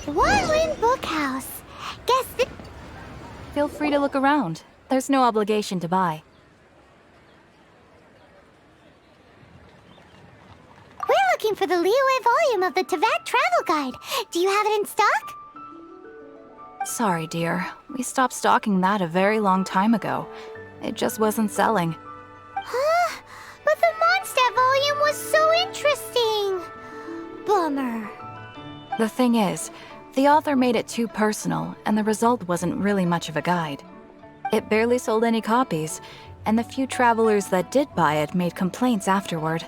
One Win Bookhouse. Guess this. Feel free to look around. There's no obligation to buy. We're looking for the Liyue volume of the Teyvat Travel Guide. Do you have it in stock? Sorry, dear. We stopped stocking that a very long time ago. It just wasn't selling. Huh? But the Mondstadt volume was so interesting. Bummer. The thing is, the author made it too personal, and the result wasn't really much of a guide. It barely sold any copies, and the few travelers that did buy it made complaints afterward.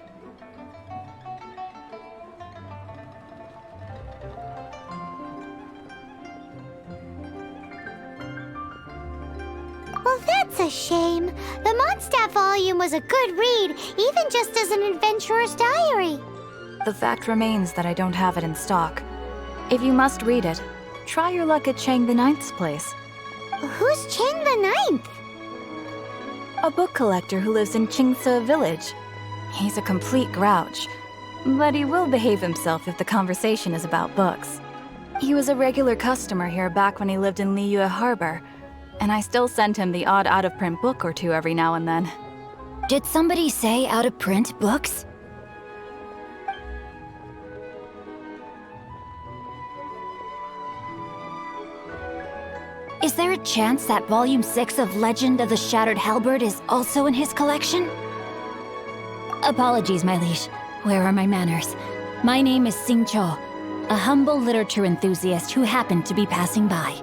Well, that's a shame. The Mondstadt volume was a good read, even just as an adventurer's diary. The fact remains that I don't have it in stock. If you must read it, try your luck at Chang the Ninth's place. Who's Chang the Ninth? A book collector who lives in Qingce village. He's a complete grouch, but he will behave himself if the conversation is about books. He was a regular customer here back when he lived in Liyue Harbor, and I still send him the odd out-of-print book or two every now and then. Did somebody say out-of-print books? Is there a chance that Volume 6 of Legend of the Shattered Halberd is also in his collection? Apologies, my liege. Where are my manners? My name is Sing Cho, a humble literature enthusiast who happened to be passing by.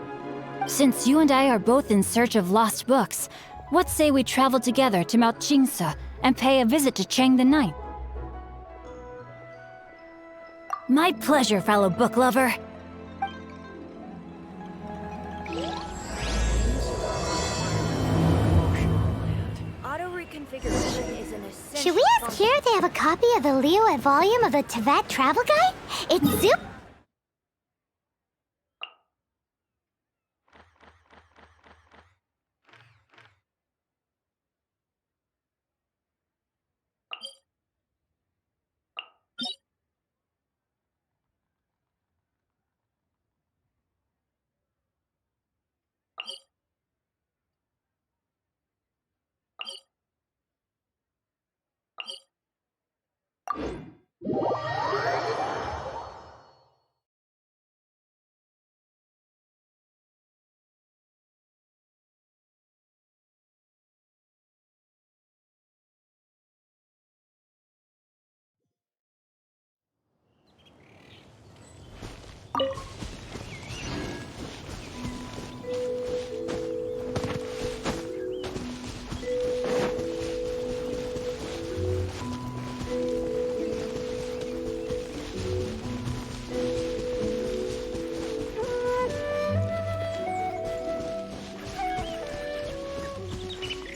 Since you and I are both in search of lost books, what say we travel together to Mount Qingce and pay a visit to Chang the Ninth? My pleasure, fellow book lover. Should we ask here if they have a copy of the Liyue volume of the Teyvat Travel Guide? It's super.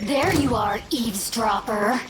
There you are, eavesdropper.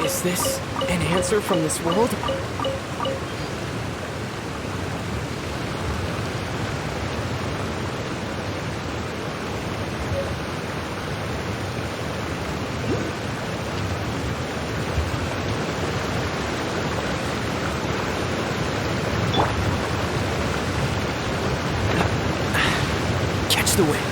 Is this an answer from this world? Catch the wind.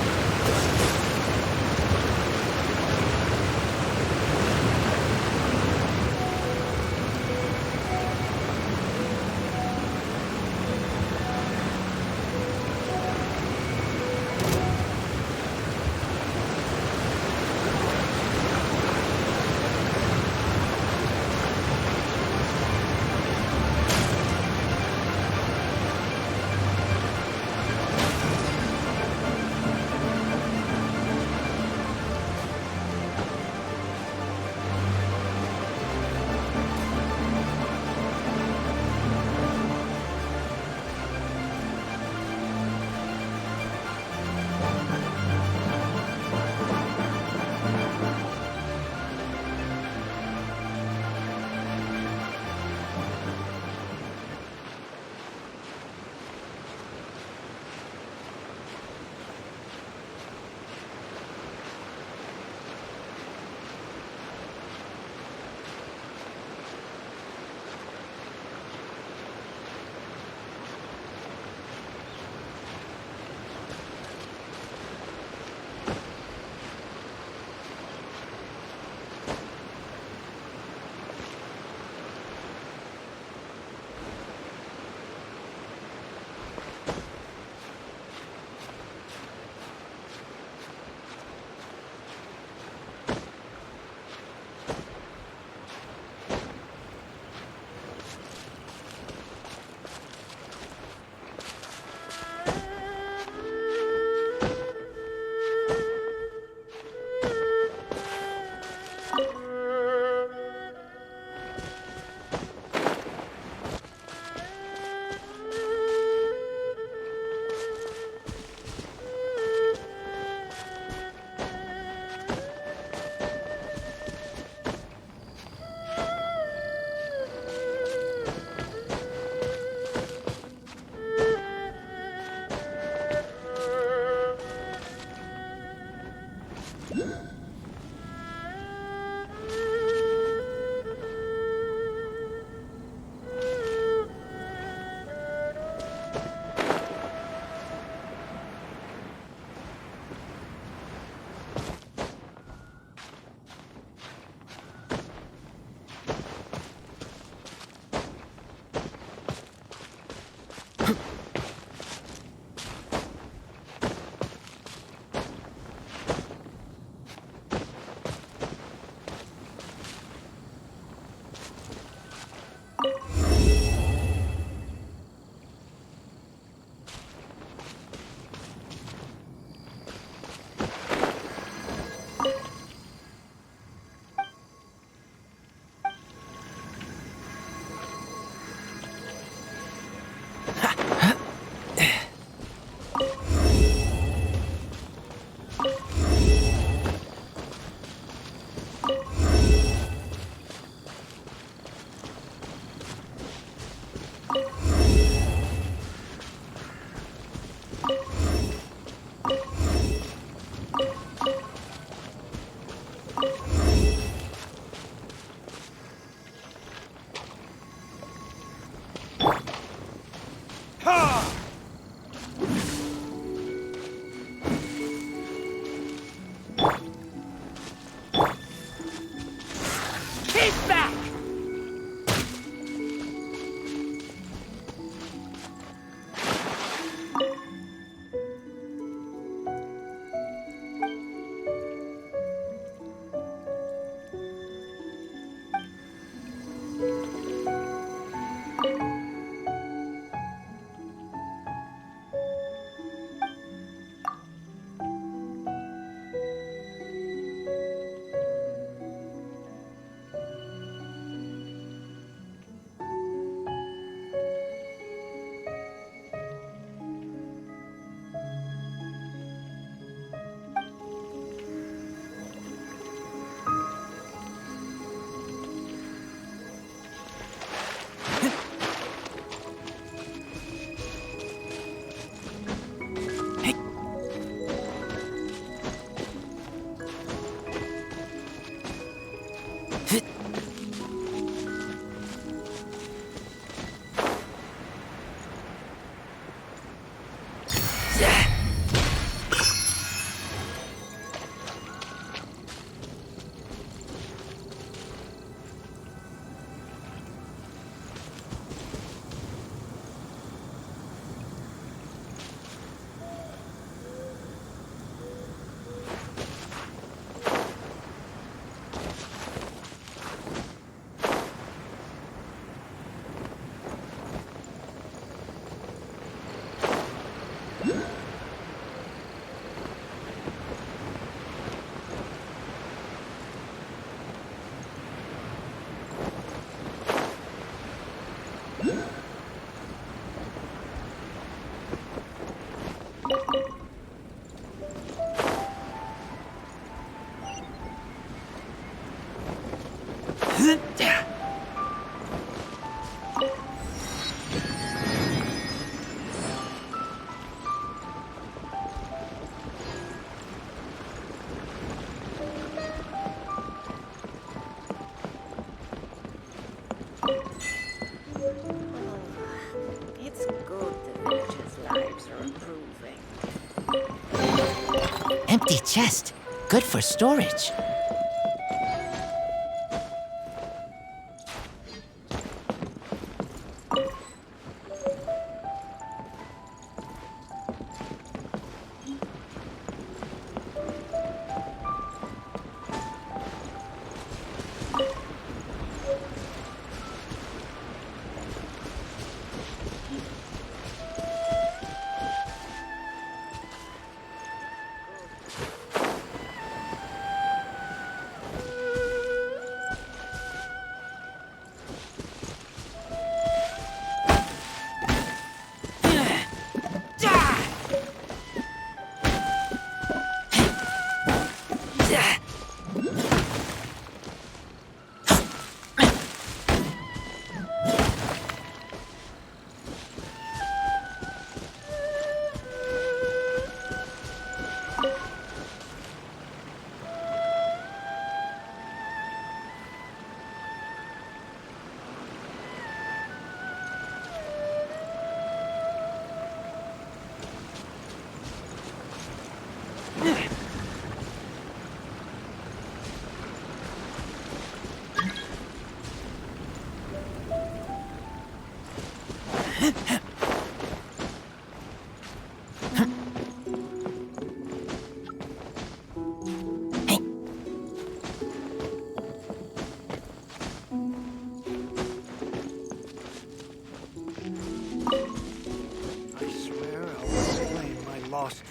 It's good the villagers' lives are improving. Empty chest. Good for storage.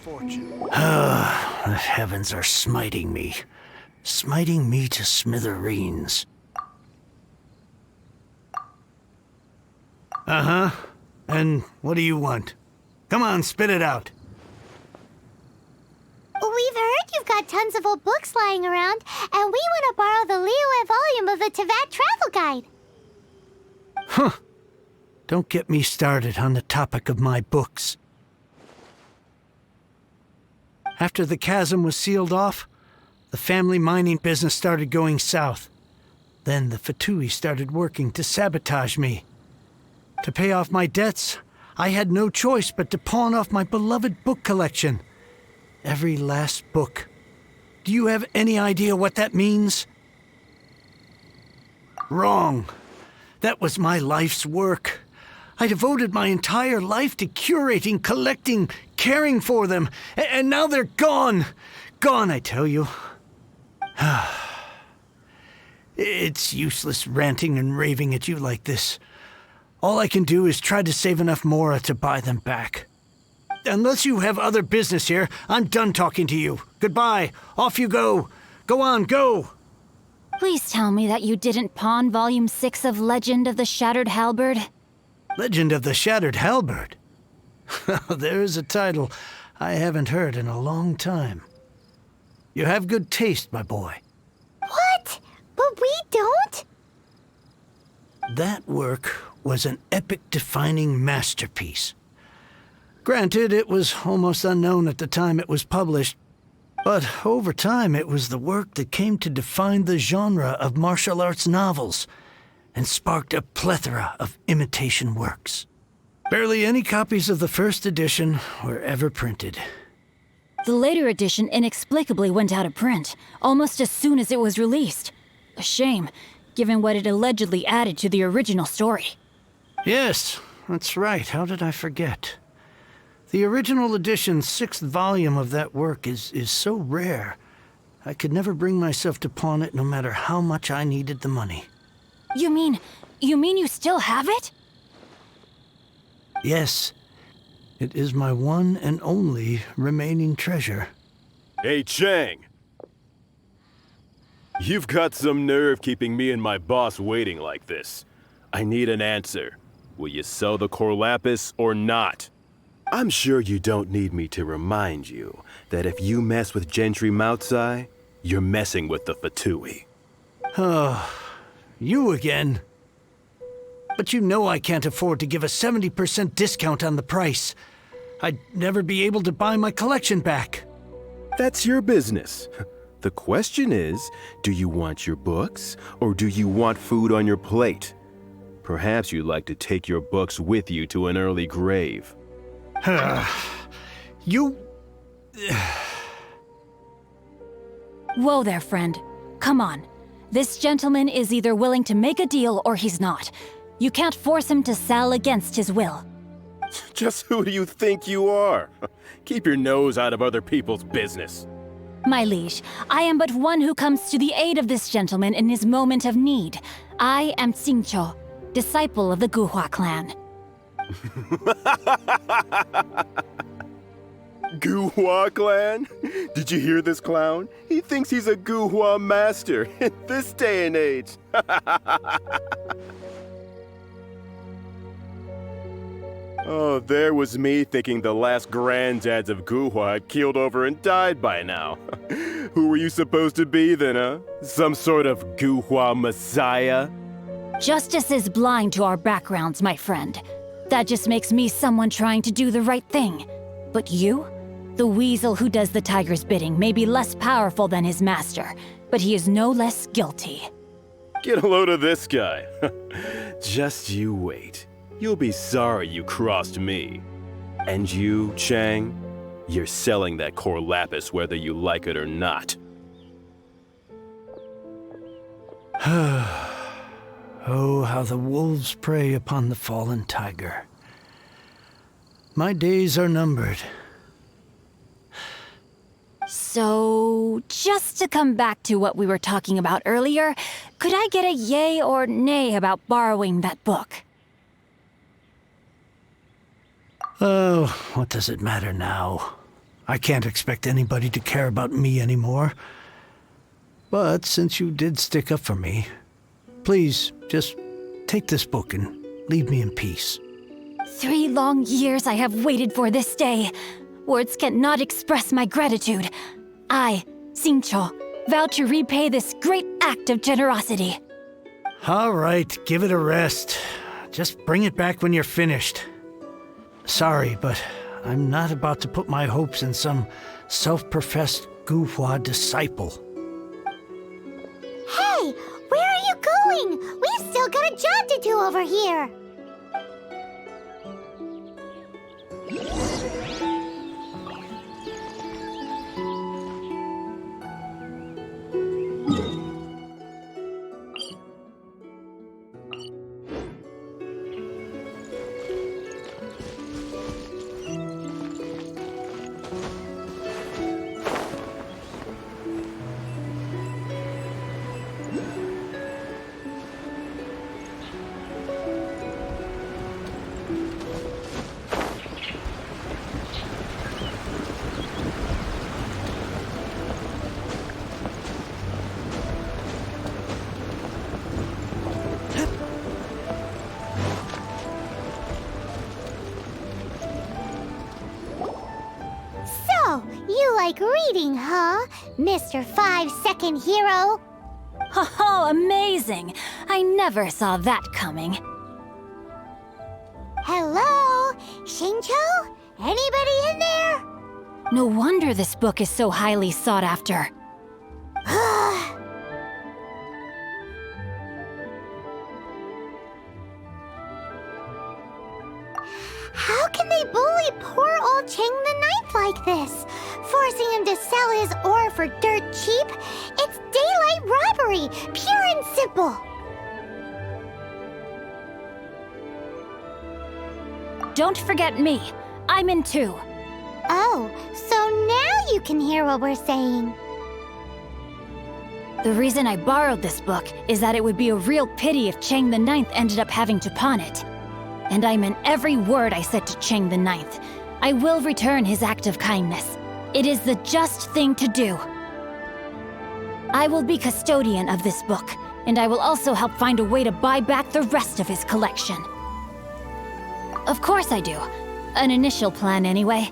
Fortune. The heavens are smiting me to smithereens. Uh-huh. And what do you want? Come on, spit it out. We've heard you've got tons of old books lying around, and we want to borrow the Liyue volume of the Teyvat Travel Guide. Huh. Don't get me started on the topic of my books. After the chasm was sealed off, the family mining business started going south. Then the Fatui started working to sabotage me. To pay off my debts, I had no choice but to pawn off my beloved book collection. Every last book. Do you have any idea what that means? Wrong. That was my life's work. I devoted my entire life to curating, collecting, caring for them, and now they're gone. Gone, I tell you. It's useless ranting and raving at you like this. All I can do is try to save enough Mora to buy them back. Unless you have other business here, I'm done talking to you. Goodbye. Off you go. Go on, go. Please tell me that you didn't pawn Volume 6 of Legend of the Shattered Halberd. Legend of the Shattered Halberd? There's a title I haven't heard in a long time. You have good taste, my boy. What? But we don't? That work was an epic-defining masterpiece. Granted, it was almost unknown at the time it was published, but over time it was the work that came to define the genre of martial arts novels and sparked a plethora of imitation works. Barely any copies of the first edition were ever printed. The later edition inexplicably went out of print, almost as soon as it was released. A shame, given what it allegedly added to the original story. Yes, that's right. How did I forget? The original edition's 6th volume of that work is so rare, I could never bring myself to pawn it no matter how much I needed the money. You mean you still have it? Yes. It is my one and only remaining treasure. Hey, Chang! You've got some nerve keeping me and my boss waiting like this. I need an answer. Will you sell the core lapis or not? I'm sure you don't need me to remind you that if you mess with Gentry Moutsai, you're messing with the Fatui. Oh, You again? But you know I can't afford to give a 70% discount on the price. I'd never be able to buy my collection back. That's your business. The question is, do you want your books, or do you want food on your plate? Perhaps you'd like to take your books with you to an early grave. You... Whoa there, friend. Come on. This gentleman is either willing to make a deal or he's not. You can't force him to sell against his will. Just who do you think you are? Keep your nose out of other people's business. My liege, I am but one who comes to the aid of this gentleman in his moment of need. I am Xingqiu, disciple of the Guhua clan. Guhua clan? Did you hear this clown? He thinks he's a Guhua master in this day and age. Oh, there was me thinking the last granddads of Guhua had keeled over and died by now. Who were you supposed to be then, huh? Some sort of Guhua messiah? Justice is blind to our backgrounds, my friend. That just makes me someone trying to do the right thing. But you? The weasel who does the tiger's bidding may be less powerful than his master, but he is no less guilty. Get a load of this guy. Just you wait. You'll be sorry you crossed me. And you, Chang, you're selling that core lapis whether you like it or not. Oh, how the wolves prey upon the fallen tiger. My days are numbered. So, just to come back to what we were talking about earlier, could I get a yay or nay about borrowing that book? Oh, what does it matter now? I can't expect anybody to care about me anymore. But since you did stick up for me, please, just take this book and leave me in peace. 3 long years I have waited for this day. Words cannot express my gratitude. I, Xingqiu, vow to repay this great act of generosity. All right, give it a rest. Just bring it back when you're finished. Sorry, but I'm not about to put my hopes in some self-professed Guhua disciple. Hey, where are you going? We've still got a job to do over here. You like reading, huh, Mr. 5-second hero? Oh, amazing! I never saw that coming. Hello? Xingqiu? Anybody in there? No wonder this book is so highly sought after. How can they bully poor old Chang the Ninth like this? Forcing him to sell his ore for dirt cheap? It's daylight robbery, pure and simple. Don't forget me. I'm in too. Oh, so now you can hear what we're saying. The reason I borrowed this book is that it would be a real pity if Chang the Ninth ended up having to pawn it. And I meant every word I said to Chang the Ninth. I will return his act of kindness. It is the just thing to do. I will be custodian of this book, and I will also help find a way to buy back the rest of his collection. Of course I do. An initial plan anyway.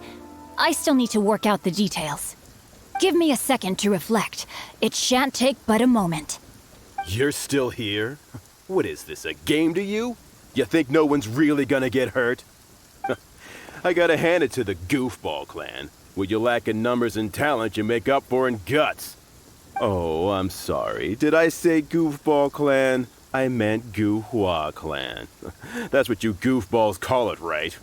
I still need to work out the details. Give me a second to reflect. It shan't take but a moment. You're still here? What is this, a game to you? You think no one's really gonna get hurt? I gotta hand it to the Goofball clan. What you lack in numbers and talent, you make up for in guts. Oh, I'm sorry. Did I say Goofball clan? I meant Goohua clan. That's what you goofballs call it, right?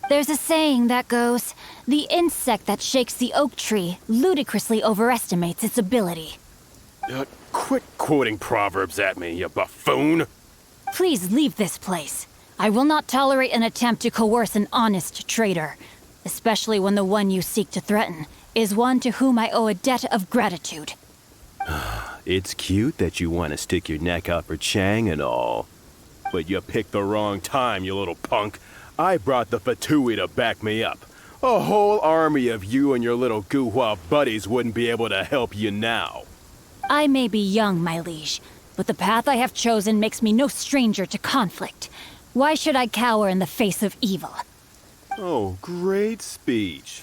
There's a saying that goes, the insect that shakes the oak tree ludicrously overestimates its ability. Quit quoting proverbs at me, you buffoon! Please leave this place. I will not tolerate an attempt to coerce an honest trader, especially when the one you seek to threaten is one to whom I owe a debt of gratitude. It's cute that you want to stick your neck out for Chang and all. But you picked the wrong time, you little punk. I brought the Fatui to back me up. A whole army of you and your little Guhua buddies wouldn't be able to help you now. I may be young, my liege, but the path I have chosen makes me no stranger to conflict. Why should I cower in the face of evil? Oh, great speech.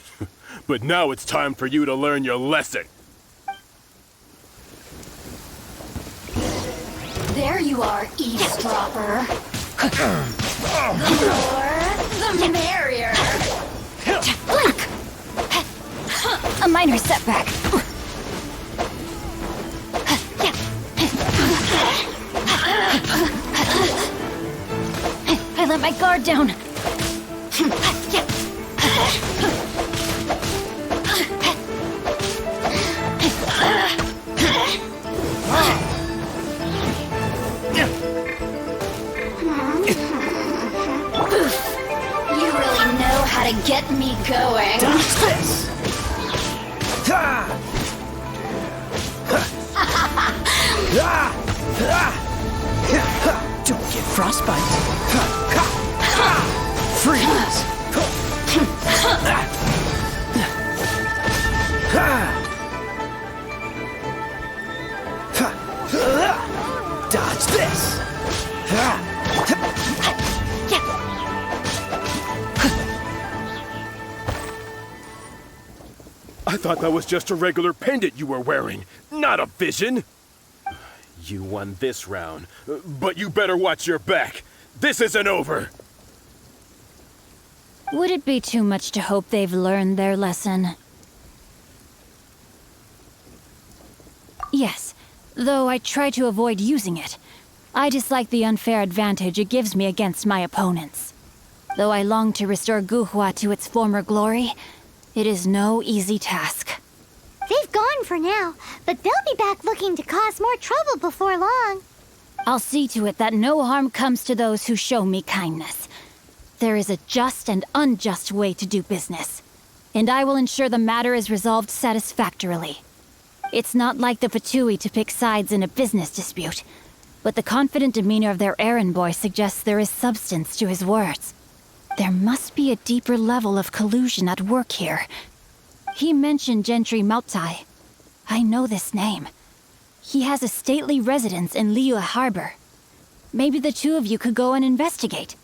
But now it's time for you to learn your lesson. There you are, eavesdropper. The more, the merrier. Blink! A minor setback. I let my guard down. You really know how to get me going. What's this? Don't get frostbite. Freeze! Dodge this! I thought that was just a regular pendant you were wearing, not a vision. You won this round, but you better watch your back. This isn't over. Would it be too much to hope they've learned their lesson? Yes, though I try to avoid using it. I dislike the unfair advantage it gives me against my opponents. Though I long to restore Guhua to its former glory, it is no easy task. They've gone for now, but they'll be back looking to cause more trouble before long. I'll see to it that no harm comes to those who show me kindness. There is a just and unjust way to do business, and I will ensure the matter is resolved satisfactorily. It's not like the Fatui to pick sides in a business dispute, but the confident demeanor of their errand boy suggests there is substance to his words. There must be a deeper level of collusion at work here. He mentioned Gentry Mautai. I know this name. He has a stately residence in Liyue Harbor. Maybe the two of you could go and investigate.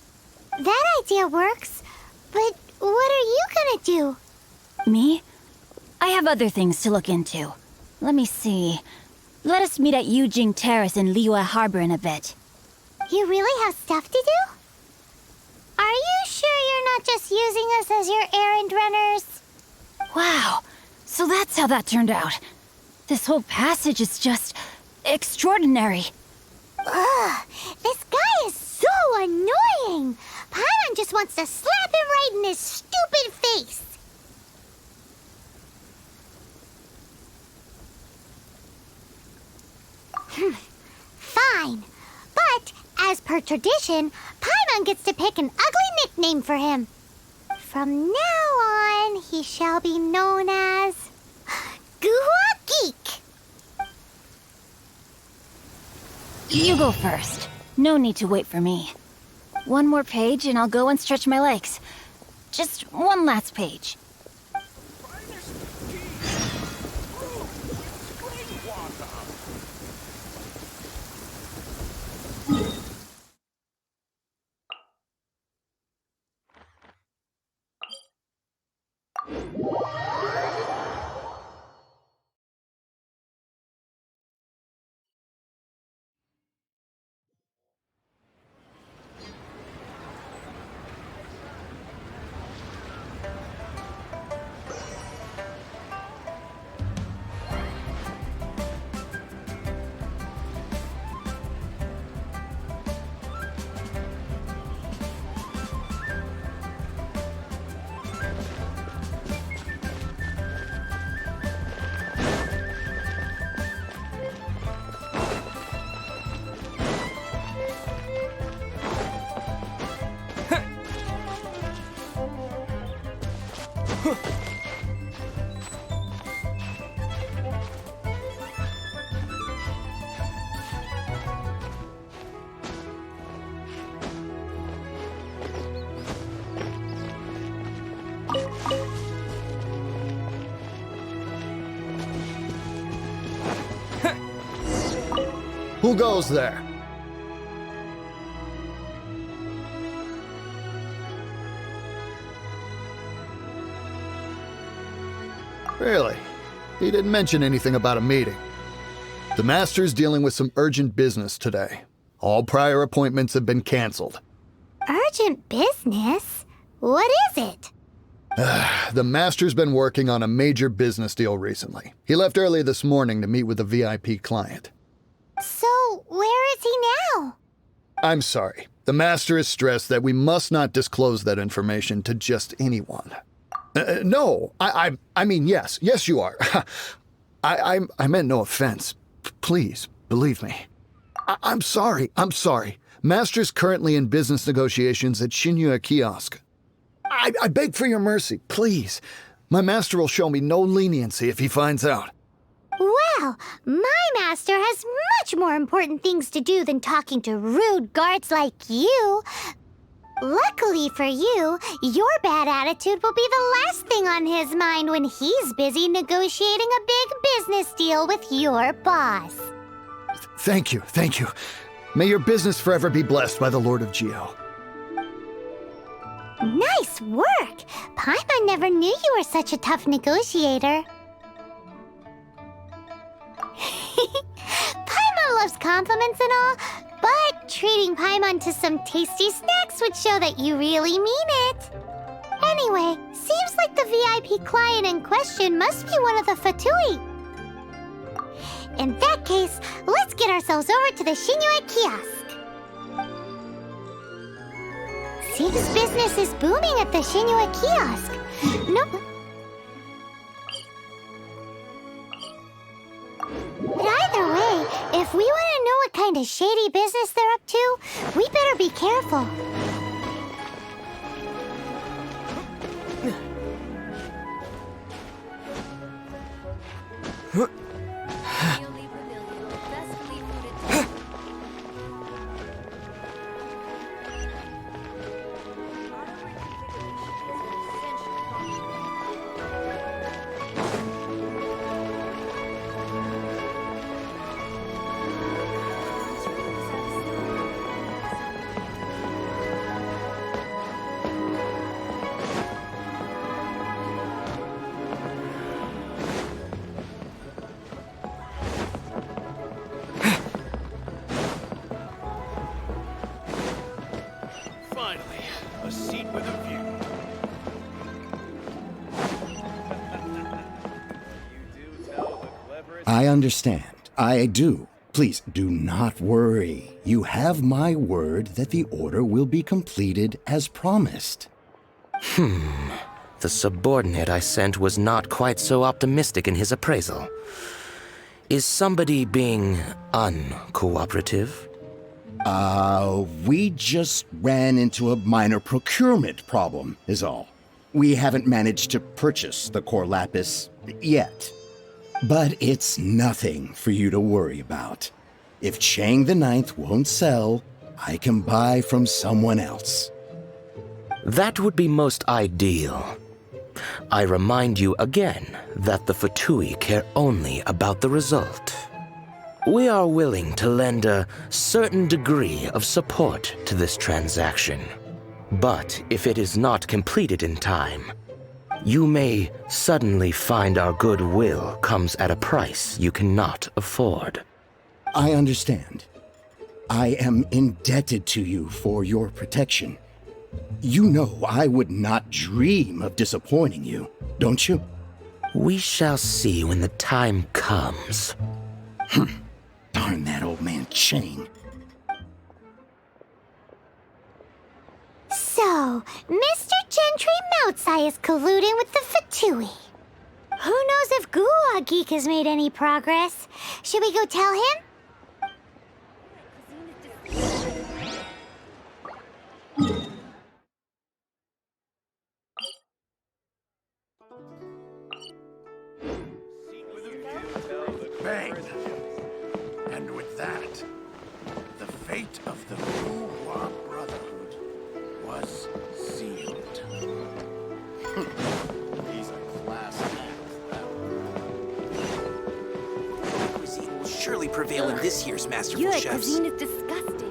That idea works, but what are you gonna do? Me? I have other things to look into. Let me see. Let us meet at Yujing Terrace in Liyue Harbor in a bit. You really have stuff to do? Are you sure you're not just using us as your errand runners? Wow, so that's how that turned out. This whole passage is just extraordinary. Ugh, this guy is so annoying. Paimon just wants to slap him right in his stupid face. Fine, but as per tradition, Paimon gets to pick an ugly nickname for him. From now on, he shall be known as Guhua Geek. You go first. No need to wait for me. One more page and I'll go and stretch my legs. Just one last page. Who goes there? Really? He didn't mention anything about a meeting. The Master's dealing with some urgent business today. All prior appointments have been canceled. Urgent business? What is it? The Master's been working on a major business deal recently. He left early this morning to meet with a VIP client. So, where is he now? I'm sorry. The Master is stressed that we must not disclose that information to just anyone. No, I mean, yes. Yes, you are. I meant no offense. Please, believe me. I'm sorry. Master's currently in business negotiations at Shinya Kiosk. I beg for your mercy, please. My master will show me no leniency if he finds out. Well, my master has much more important things to do than talking to rude guards like you. Luckily for you, your bad attitude will be the last thing on his mind when he's busy negotiating a big business deal with your boss. Thank you. May your business forever be blessed by the Lord of Geo. Nice work! Paimon never knew you were such a tough negotiator. Paimon loves compliments and all, but treating Paimon to some tasty snacks would show that you really mean it. Anyway, seems like the VIP client in question must be one of the Fatui. In that case, let's get ourselves over to the Shinya Kiosk. Seems business is booming at the Shinya Kiosk. Nope. But either way, if we want to know what kind of shady business they're up to, we better be careful. A seat with a view. I understand. I do. Please do not worry. You have my word that the order will be completed as promised. The subordinate I sent was not quite so optimistic in his appraisal. Is somebody being uncooperative? We just ran into a minor procurement problem, is all. We haven't managed to purchase the core lapis yet. But it's nothing for you to worry about. If Chang the Ninth won't sell, I can buy from someone else. That would be most ideal. I remind you again that the Fatui care only about the result. We are willing to lend a certain degree of support to this transaction. But if it is not completed in time, you may suddenly find our goodwill comes at a price you cannot afford. I understand. I am indebted to you for your protection. You know I would not dream of disappointing you, don't you? We shall see when the time comes. Darn that old man Chang. So, Mr. Gentry Moutsai is colluding with the Fatui. Who knows if Guwa Geek has made any progress? Should we go tell him? prevail in this year's Masterful Your Chefs. cuisine is disgusting.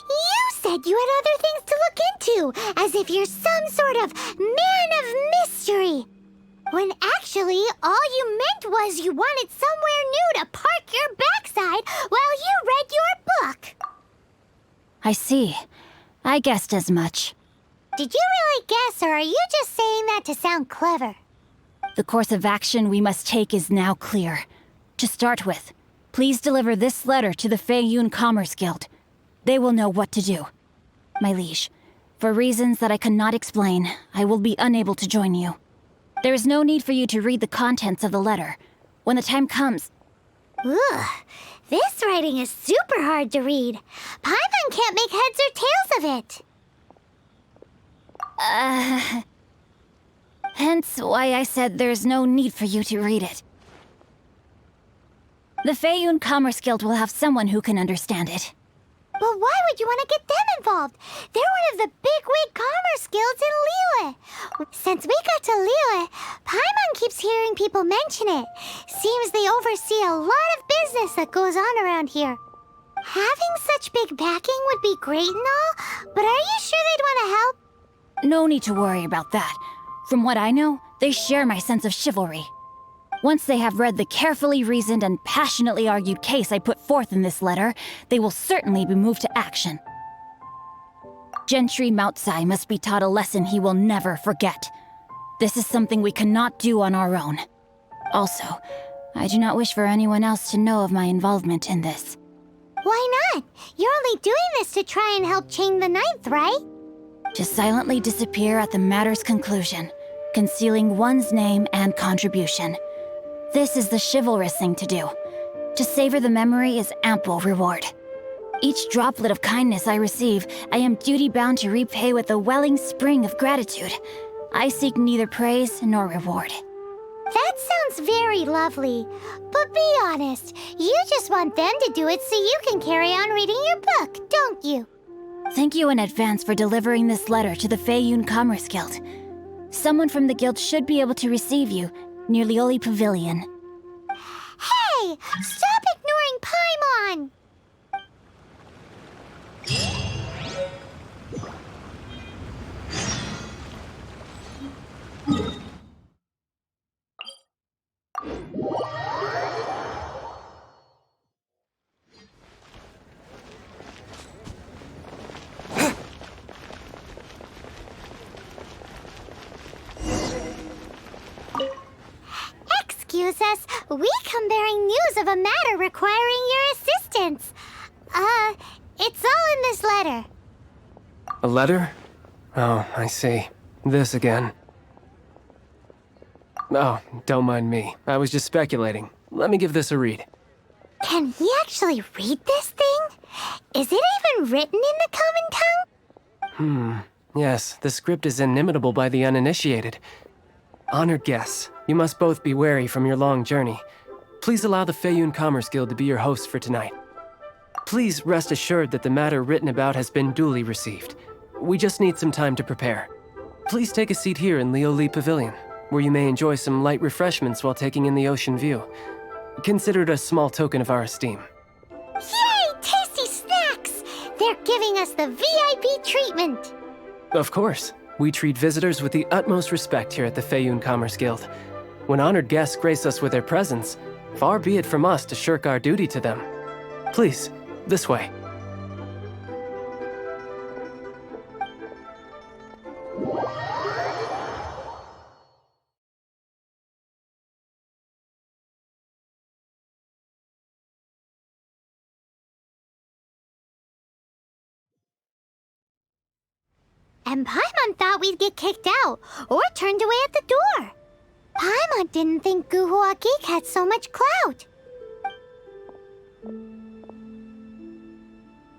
You said you had other things to look into, as if you're some sort of man of mystery. When actually, all you meant was you wanted somewhere new to park your backside while you read your book. I see. I guessed as much. Did you really guess, or are you just saying that to sound clever? The course of action we must take is now clear. To start with, please deliver this letter to the Feiyun Commerce Guild. They will know what to do. My liege, for reasons that I cannot explain, I will be unable to join you. There is no need for you to read the contents of the letter. When the time comes... Ugh, this writing is super hard to read. Paimon can't make heads or tails of it. Hence why I said there's no need for you to read it. The Feiyun Commerce Guild will have someone who can understand it. But why would you want to get them involved? They're one of the bigwig commerce guilds in Liyue. Since we got to Liyue, Paimon keeps hearing people mention it. Seems they oversee a lot of business that goes on around here. Having such big backing would be great and all, but are you sure they'd want to help? No need to worry about that. From what I know, they share my sense of chivalry. Once they have read the carefully reasoned and passionately argued case I put forth in this letter, they will certainly be moved to action. Gentry Moutsai must be taught a lesson he will never forget. This is something we cannot do on our own. Also, I do not wish for anyone else to know of my involvement in this. Why not? You're only doing this to try and help chain the ninth, right? To silently disappear at the matter's conclusion, concealing one's name and contribution. This is the chivalrous thing to do. To savor the memory is ample reward. Each droplet of kindness I receive, I am duty-bound to repay with a welling spring of gratitude. I seek neither praise nor reward. That sounds very lovely. But be honest, you just want them to do it so you can carry on reading your book, don't you? Thank you in advance for delivering this letter to the Feiyun Commerce Guild. Someone from the guild should be able to receive you near Lioli Pavilion. Hey! Stop ignoring Paimon! Excuse us, we come bearing news of a matter requiring your assistance. It's all in this letter. A letter? Oh, I see. This again. Oh, don't mind me. I was just speculating. Let me give this a read. Can he actually read this thing? Is it even written in the common tongue? Yes, the script is inimitable by the uninitiated. Honored guests, you must both be wary from your long journey. Please allow the Feiyun Commerce Guild to be your host for tonight. Please rest assured that the matter written about has been duly received. We just need some time to prepare. Please take a seat here in Lioli Pavilion, where you may enjoy some light refreshments while taking in the ocean view. Consider it a small token of our esteem. Yay! Tasty snacks! They're giving us the VIP treatment. Of course. We treat visitors with the utmost respect here at the Feiyun Commerce Guild. When honored guests grace us with their presence, Far be it from us to shirk our duty to them. Please, this way. And Paimon thought we'd get kicked out or turned away at the door. Paimon didn't think Guhua Geek had so much clout.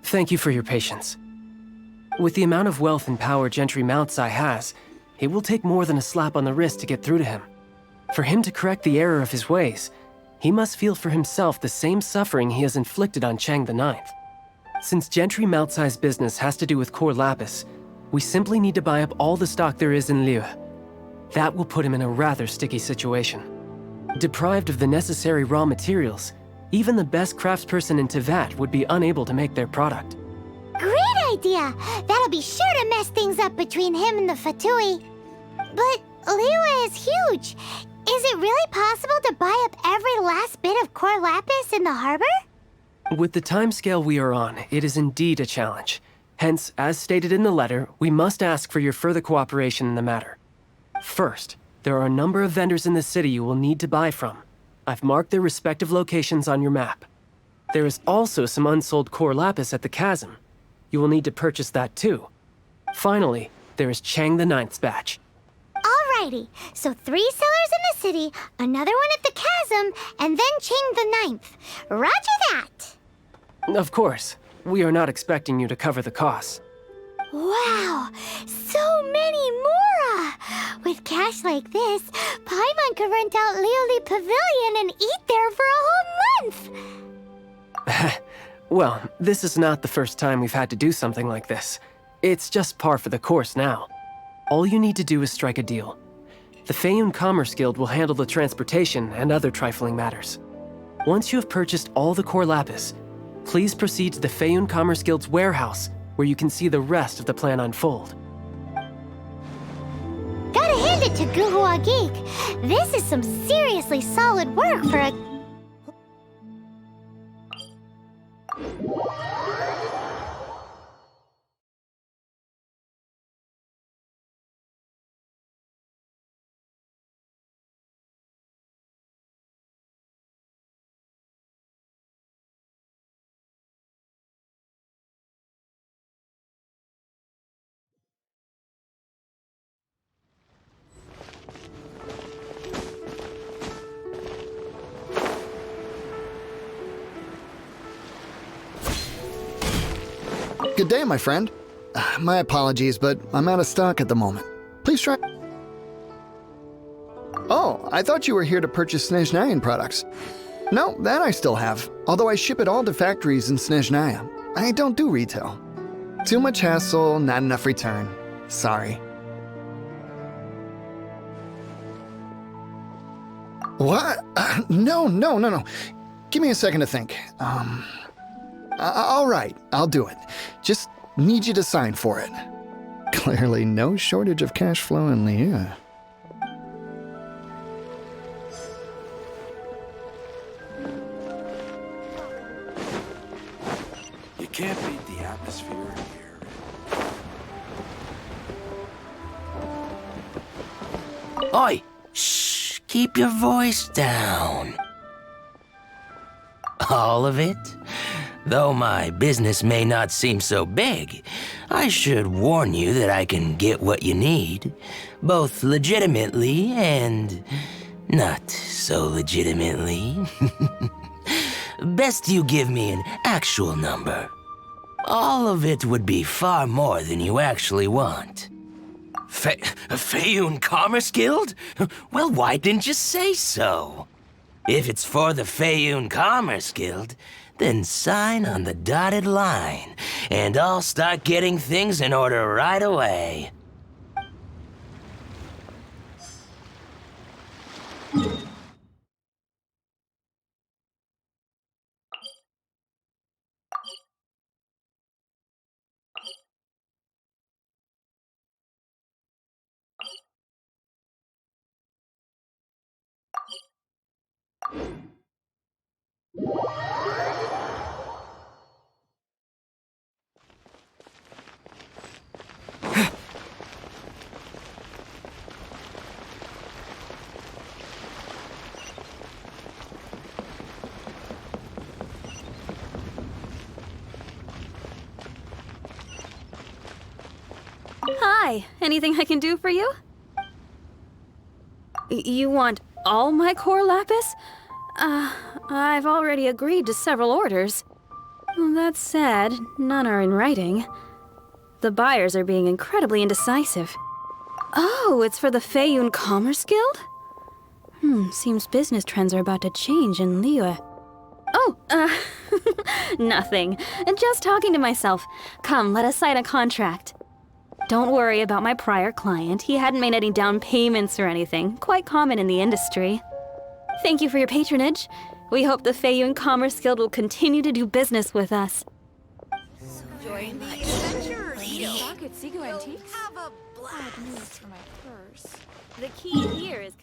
Thank you for your patience. With the amount of wealth and power Gentry Moutsai has, it will take more than a slap on the wrist to get through to him. For him to correct the error of his ways, he must feel for himself the same suffering he has inflicted on Chang the Ninth. Since Gentry Moutsai's business has to do with core lapis, we simply need to buy up all the stock there is in Liyue. That will put him in a rather sticky situation. Deprived of the necessary raw materials, even the best craftsperson in Teyvat would be unable to make their product. Great idea! That'll be sure to mess things up between him and the Fatui. But Liyue is huge. Is it really possible to buy up every last bit of core lapis in the harbor? With the timescale we are on, it is indeed a challenge. Hence, as stated in the letter, we must ask for your further cooperation in the matter. First, there are a number of vendors in the city you will need to buy from. I've marked their respective locations on your map. There is also some unsold core lapis at the chasm. You will need to purchase that too. Finally, there is Chang the Ninth's batch. Alrighty, so 3 sellers in the city, another one at the chasm, and then Chang the Ninth. Roger that! Of course, we are not expecting you to cover the costs. Wow, so many Mora! With cash like this, Paimon could rent out Lioli Pavilion and eat there for a whole month! Well, this is not the first time we've had to do something like this. It's just par for the course now. All you need to do is strike a deal. The Feiyun Commerce Guild will handle the transportation and other trifling matters. Once you have purchased all the core lapis, please proceed to the Feiyun Commerce Guild's warehouse, where you can see the rest of the plan unfold. Gotta hand it to Guhua Geek. This is some seriously solid work for a... Good day, my friend. My apologies, but I'm out of stock at the moment. Please try... Oh, I thought you were here to purchase Snezhnayan products. No, that I still have, although I ship it all to factories in Snezhnaya. I don't do retail. Too much hassle, not enough return. Sorry. What? No. Give me a second to think. All right, I'll do it. Just need you to sign for it. Clearly no shortage of cash flow in Liyue. You can't beat the atmosphere here. Oi! Shh! Keep your voice down. All of it? Though my business may not seem so big, I should warn you that I can get what you need, both legitimately and not so legitimately. Best you give me an actual number. All of it would be far more than you actually want. Feiyun Commerce Guild? Well, why didn't you say so? If it's for the Feiyun Commerce Guild, then sign on the dotted line, and I'll start getting things in order right away. Hi, anything I can do for you? You want all my core lapis? I've already agreed to several orders. Well, that said, none are in writing. The buyers are being incredibly indecisive. Oh, it's for the Feiyun Commerce Guild? Seems business trends are about to change in Liyue. Oh, nothing. Just talking to myself. Come, let us sign a contract. Don't worry about my prior client. He hadn't made any down payments or anything. Quite common in the industry. Thank you for your patronage. We hope the Feiyun Commerce Guild will continue to do business with us. Join the adventure, lady. Pocket Seago Antiques? Have a blast. Bad news for my purse. The key here is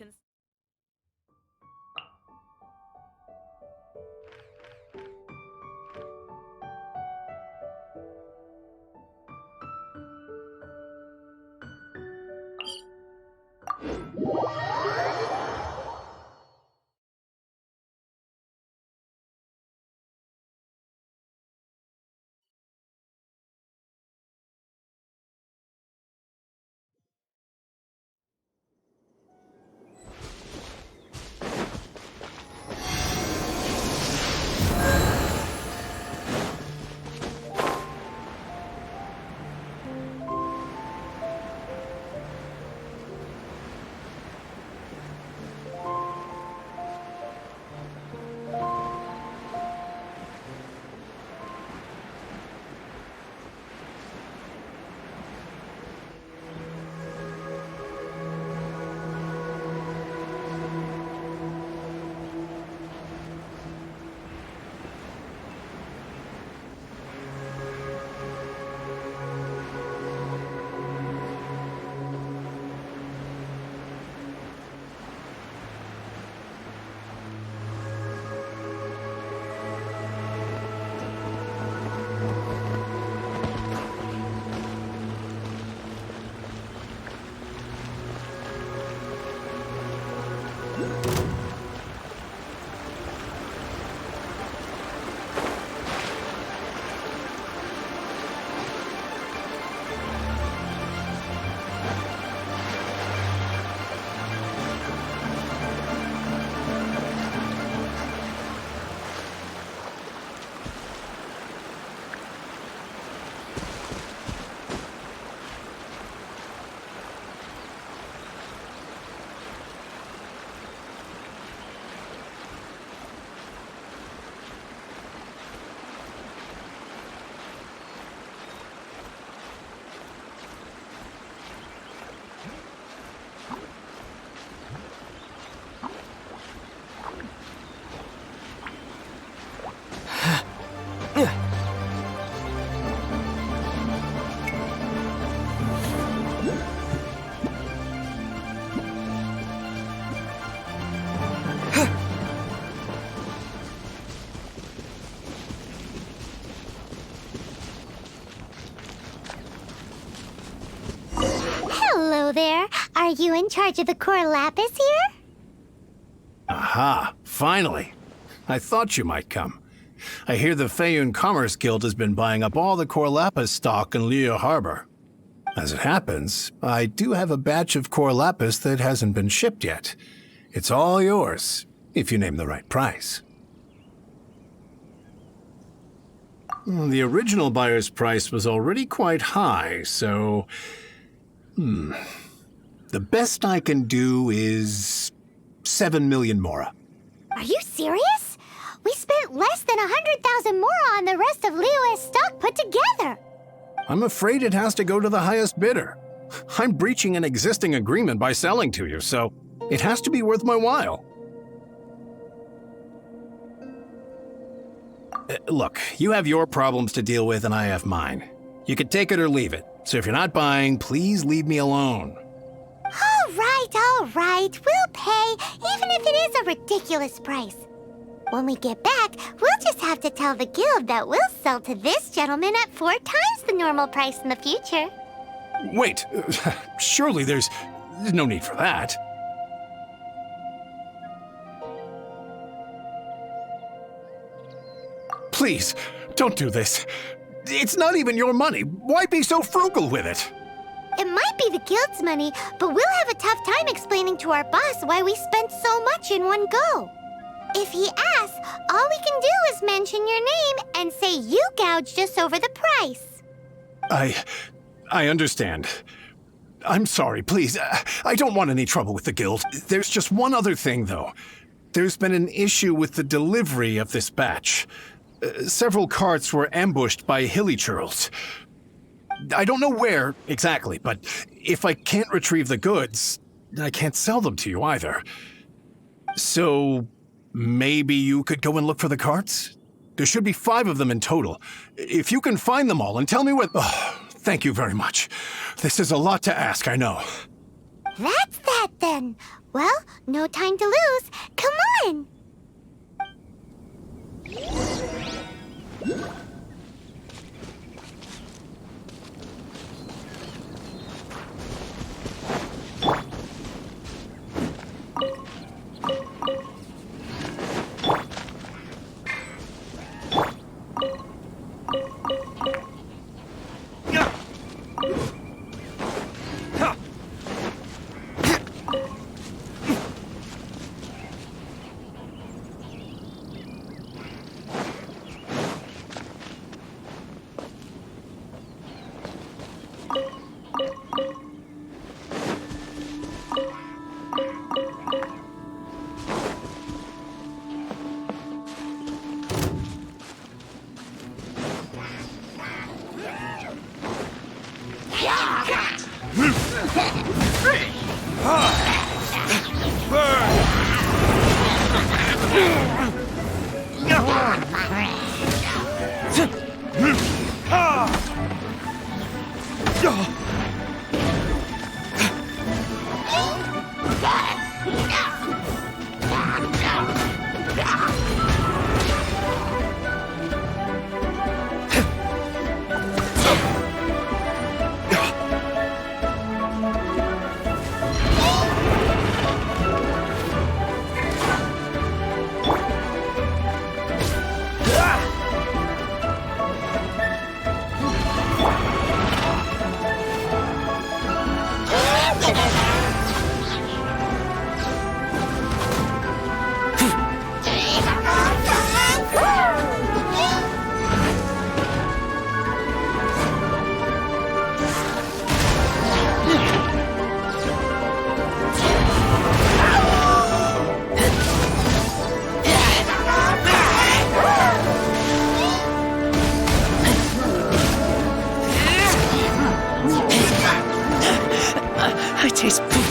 Hello there. Are you in charge of the core lapis here? Aha, finally. I thought you might come. I hear the Feiyun Commerce Guild has been buying up all the core lapis stock in Liyue Harbor. As it happens, I do have a batch of core lapis that hasn't been shipped yet. It's all yours, if you name the right price. The original buyer's price was already quite high, so... The best I can do is 7 million mora. Are you serious? We spent less than 100,000 mora on the rest of Liyue's stock put together. I'm afraid it has to go to the highest bidder. I'm breaching an existing agreement by selling to you, so it has to be worth my while. Look, you have your problems to deal with and I have mine. You can take it or leave it. So if you're not buying, please leave me alone. All right. We'll pay, even if it is a ridiculous price. When we get back, we'll just have to tell the guild that we'll sell to this gentleman at 4 times the normal price in the future. Wait, surely there's no need for that. Please, don't do this. It's not even your money. Why be so frugal with it? It might be the guild's money, but we'll have a tough time explaining to our boss why we spent so much in one go. If he asks, all we can do is mention your name and say you gouged us over the price. I understand. I'm sorry, please. I don't want any trouble with the guild. There's just one other thing, though. There's been an issue with the delivery of this batch. Several carts were ambushed by hilly churls. I don't know where exactly, but if I can't retrieve the goods, I can't sell them to you either. So maybe you could go and look for the carts? There should be 5 of them in total. If you can find them all and tell me what... Oh, thank you very much. This is a lot to ask, I know. That's that then. Well, no time to lose. Come on! I taste poop.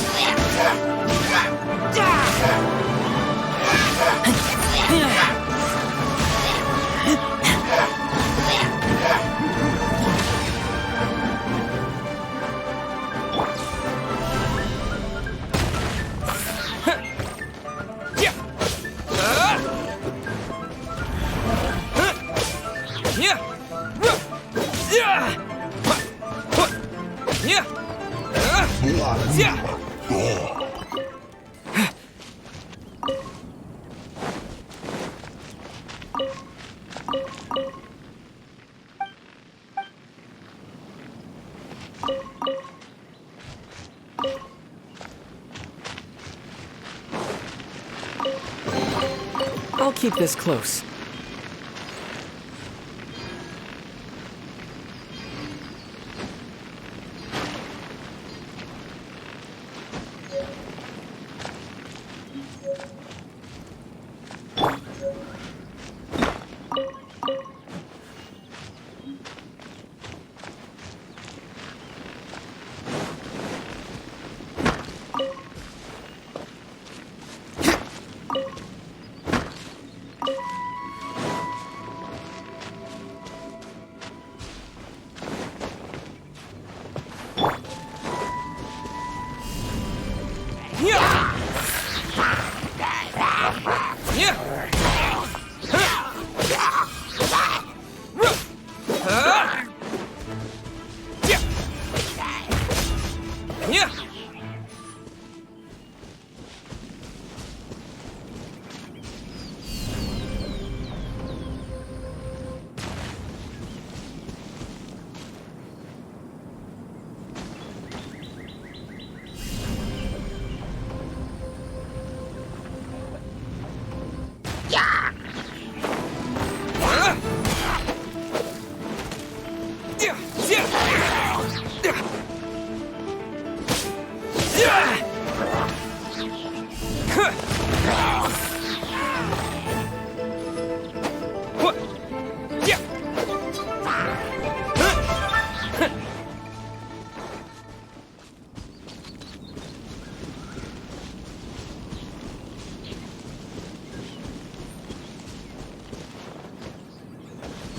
I'll keep this close.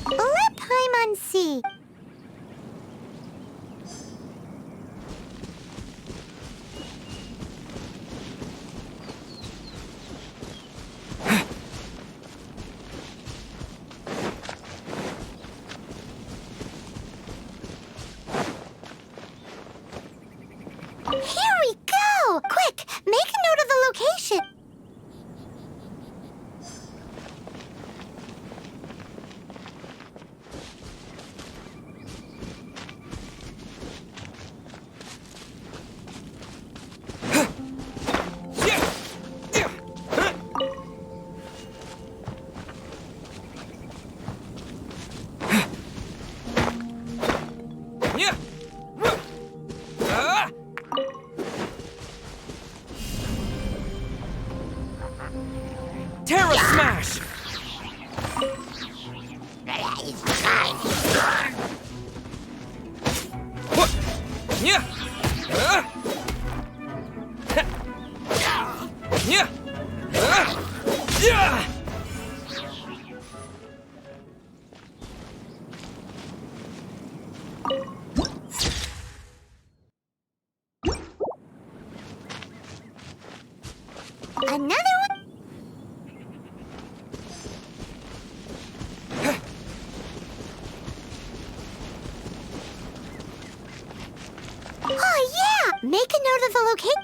Let Paimon see. Here we go! Quick, make a note of the location. Terra Smash! Another one? Oh, yeah! Make a note of the location.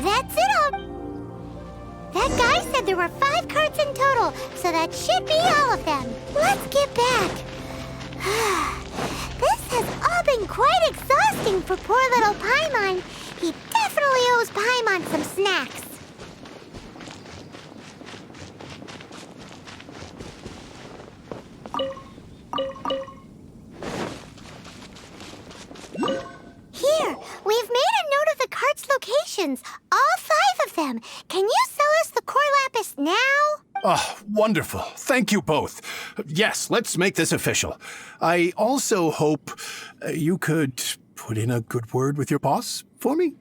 That's it all. That guy said there were 5 carts in total, so that should be all of them. Let's get back. This has all been quite exhausting for poor little Paimon. He definitely owes Paimon some snacks. Here, we've made a note of the cart's locations. All 5 of them. Can you sell us the core lapis now? Oh, wonderful. Thank you both. Yes, let's make this official. I also hope you could put in a good word with your boss for me.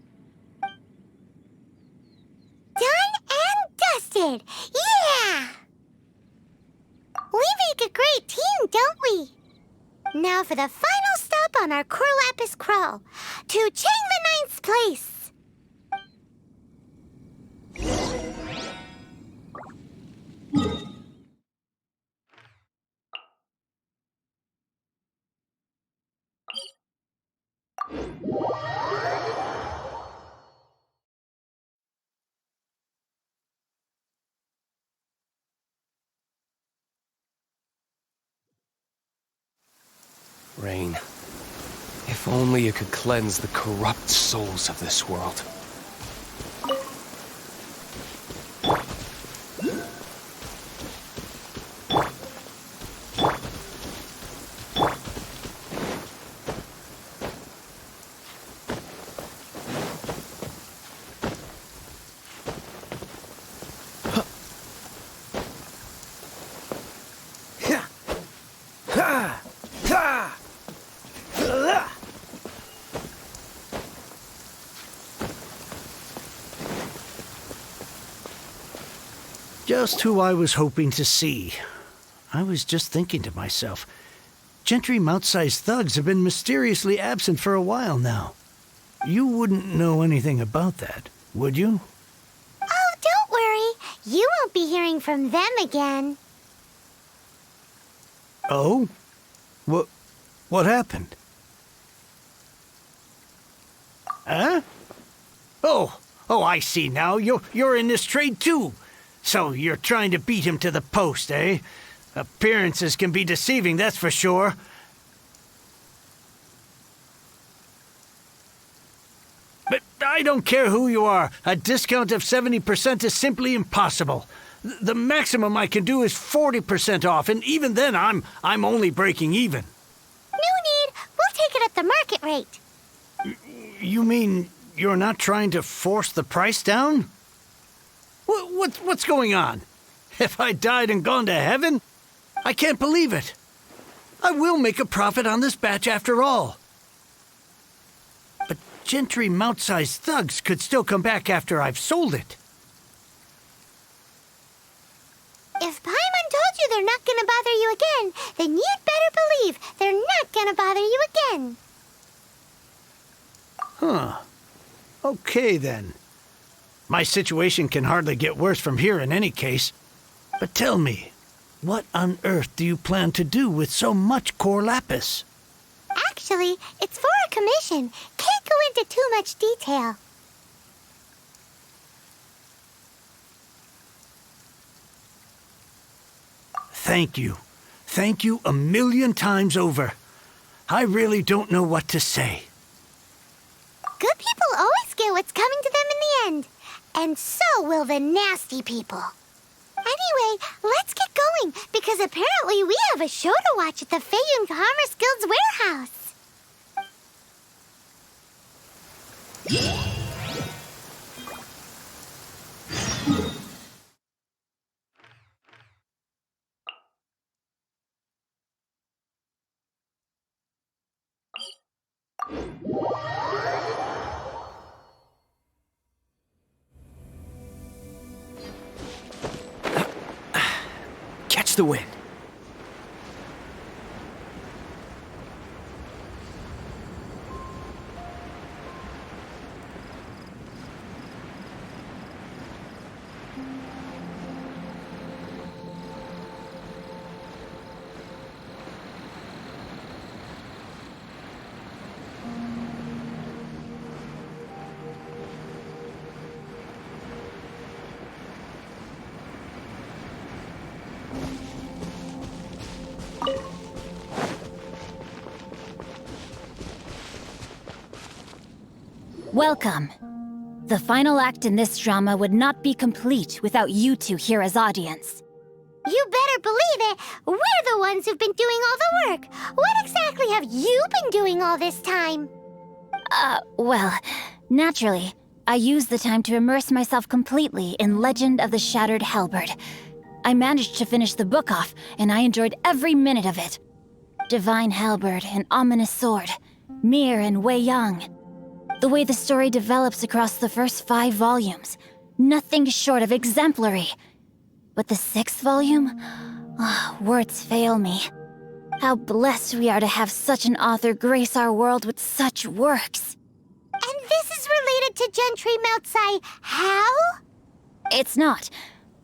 Done and dusted. Yeah! We make a great team, don't we? Now for the final stop on our core lapis crawl. To Chang the Ninth's place. Rain, if only you could cleanse the corrupt souls of this world. Just who I was hoping to see. I was just thinking to myself, Gentry mouth-sized thugs have been mysteriously absent for a while now. You wouldn't know anything about that, would you? Oh, don't worry. You won't be hearing from them again. Oh? What happened? Huh? Oh, I see now. You're in this trade too. So you're trying to beat him to the post, eh? Appearances can be deceiving, that's for sure. But I don't care who you are. A discount of 70% is simply impossible. The maximum I can do is 40% off, and even then I'm only breaking even. No need. We'll take it at the market rate. You mean you're not trying to force the price down? What's going on? Have I died and gone to heaven? I can't believe it. I will make a profit on this batch after all. But Gentry mouth-sized thugs could still come back after I've sold it. If Paimon told you they're not gonna bother you again, then you'd better believe they're not gonna bother you again. Huh. Okay, then. My situation can hardly get worse from here in any case. But tell me, what on earth do you plan to do with so much core lapis? Actually, it's for a commission. Can't go into too much detail. Thank you. Thank you a million times over. I really don't know what to say. Good people always get what's coming to them in the end. And so will the nasty people. Anyway, let's get going, because apparently we have a show to watch at the Feiyun Commerce Guild's warehouse. Catch the wind. Welcome. The final act in this drama would not be complete without you two here as audience. You better believe it. We're the ones who've been doing all the work. What exactly have you been doing all this time? Well, naturally, I used the time to immerse myself completely in Legend of the Shattered Halberd. I managed to finish the book off, and I enjoyed every minute of it. Divine Halberd, an ominous sword, Mir and Wei Yang. The way the story develops across the first 5 volumes, nothing short of exemplary. But the 6th volume? Words fail me. How blessed we are to have such an author grace our world with such works. And this is related to Gentry Moutsai how? It's not.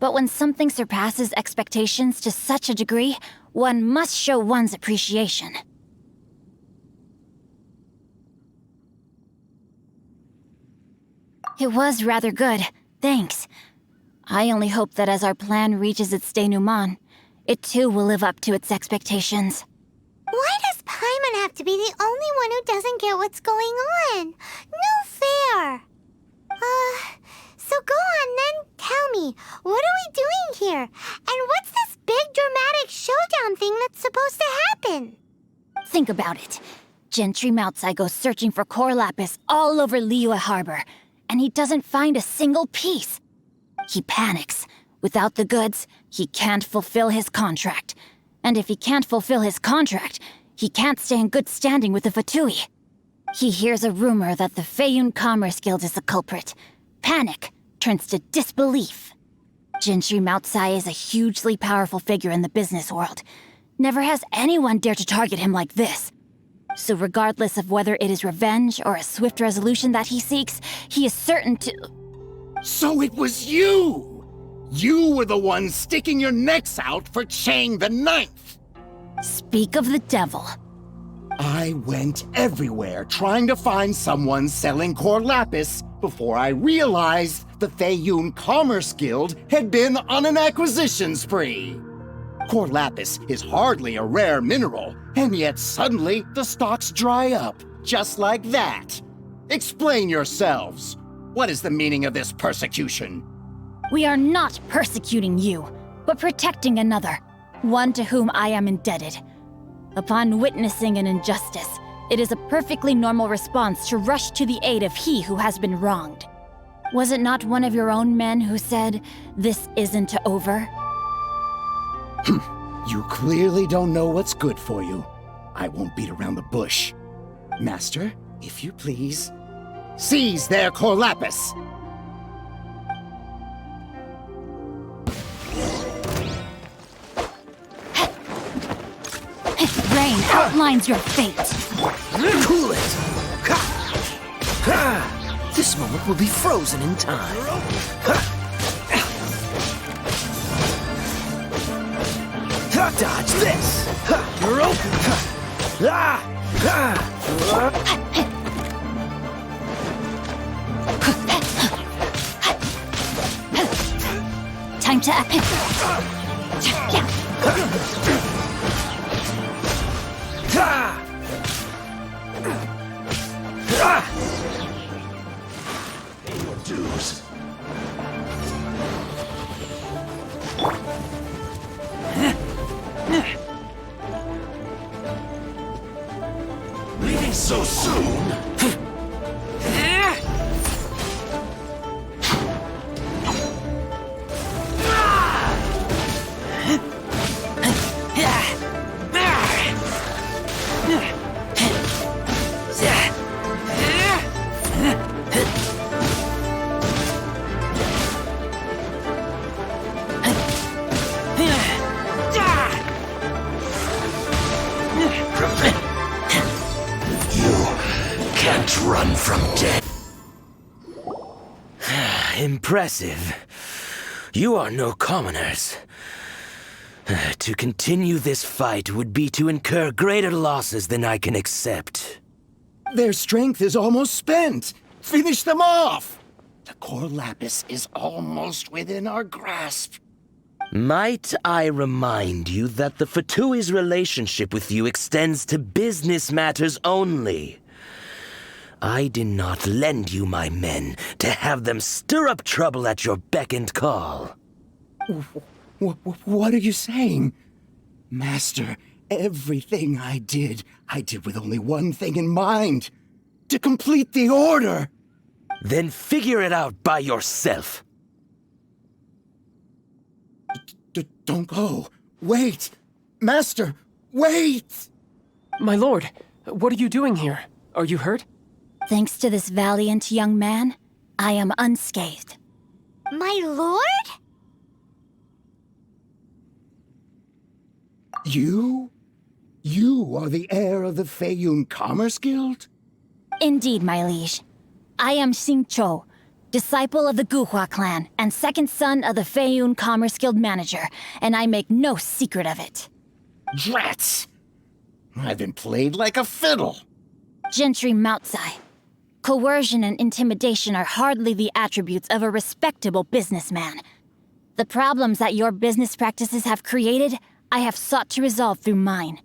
But when something surpasses expectations to such a degree, one must show one's appreciation. It was rather good, thanks. I only hope that as our plan reaches its denouement, it too will live up to its expectations. Why does Paimon have to be the only one who doesn't get what's going on? No fair. So go on then, tell me, what are we doing here? And what's this big dramatic showdown thing that's supposed to happen? Think about it. Gentry Moutsai goes searching for core lapis all over Liyue Harbor, and he doesn't find a single piece. He panics. Without the goods, he can't fulfill his contract. And if he can't fulfill his contract, he can't stay in good standing with the Fatui. He hears a rumor that the Feiyun Commerce Guild is the culprit. Panic turns to disbelief. Genshin Impact is a hugely powerful figure in the business world. Never has anyone dared to target him like this. So regardless of whether it is revenge or a swift resolution that he seeks, he is certain to... So it was you! You were the one sticking your necks out for Chang the Ninth! Speak of the devil. I went everywhere trying to find someone selling core lapis before I realized the Feiyun Commerce Guild had been on an acquisition spree. Core lapis is hardly a rare mineral, and yet suddenly the stocks dry up, just like that. Explain yourselves. What is the meaning of this persecution? We are not persecuting you, but protecting another, one to whom I am indebted. Upon witnessing an injustice, it is a perfectly normal response to rush to the aid of he who has been wronged. Was it not one of your own men who said, "This isn't over"? You clearly don't know what's good for you. I won't beat around the bush. Master, if you please, seize their core lapis! Rain outlines your fate. Cool it! This moment will be frozen in time. Dodge this! Time to... Pay your dues. Leaving so soon? Run from death. Impressive. You are no commoners. To continue this fight would be to incur greater losses than I can accept. Their strength is almost spent. Finish them off! The core lapis is almost within our grasp. Might I remind you that the Fatui's relationship with you extends to business matters only? I did not lend you my men to have them stir up trouble at your beck and call. What are you saying? Master, everything I did with only one thing in mind. To complete the order. Then figure it out by yourself. Don't go. Wait. Master, wait! My lord, what are you doing here? Are you hurt? Thanks to this valiant young man, I am unscathed. My lord? You? You are the heir of the Feiyun Commerce Guild? Indeed, my liege. I am Xingqiu, disciple of the Guhua clan and second son of the Feiyun Commerce Guild manager, and I make no secret of it. Drats! I've been played like a fiddle. Gentry Moutsai. Coercion and intimidation are hardly the attributes of a respectable businessman. The problems that your business practices have created, I have sought to resolve through mine.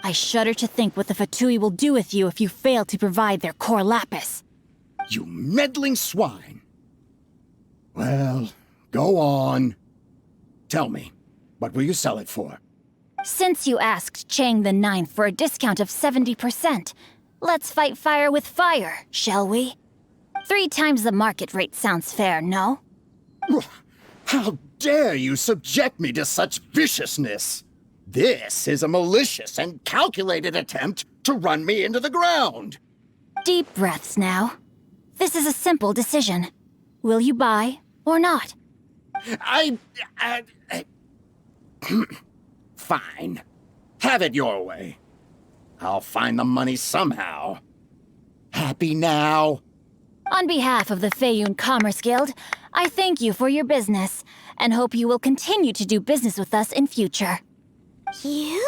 I shudder to think what the Fatui will do with you if you fail to provide their core lapis. You meddling swine. Well, go on. Tell me, what will you sell it for? Since you asked Chang the Ninth for a discount of 70%, let's fight fire with fire, shall we? 3 times the market rate sounds fair, no? How dare you subject me to such viciousness? This is a malicious and calculated attempt to run me into the ground. Deep breaths now. This is a simple decision. Will you buy or not? Fine. Have it your way. I'll find the money somehow. Happy now? On behalf of the Feiyun Commerce Guild, I thank you for your business and hope you will continue to do business with us in future. You?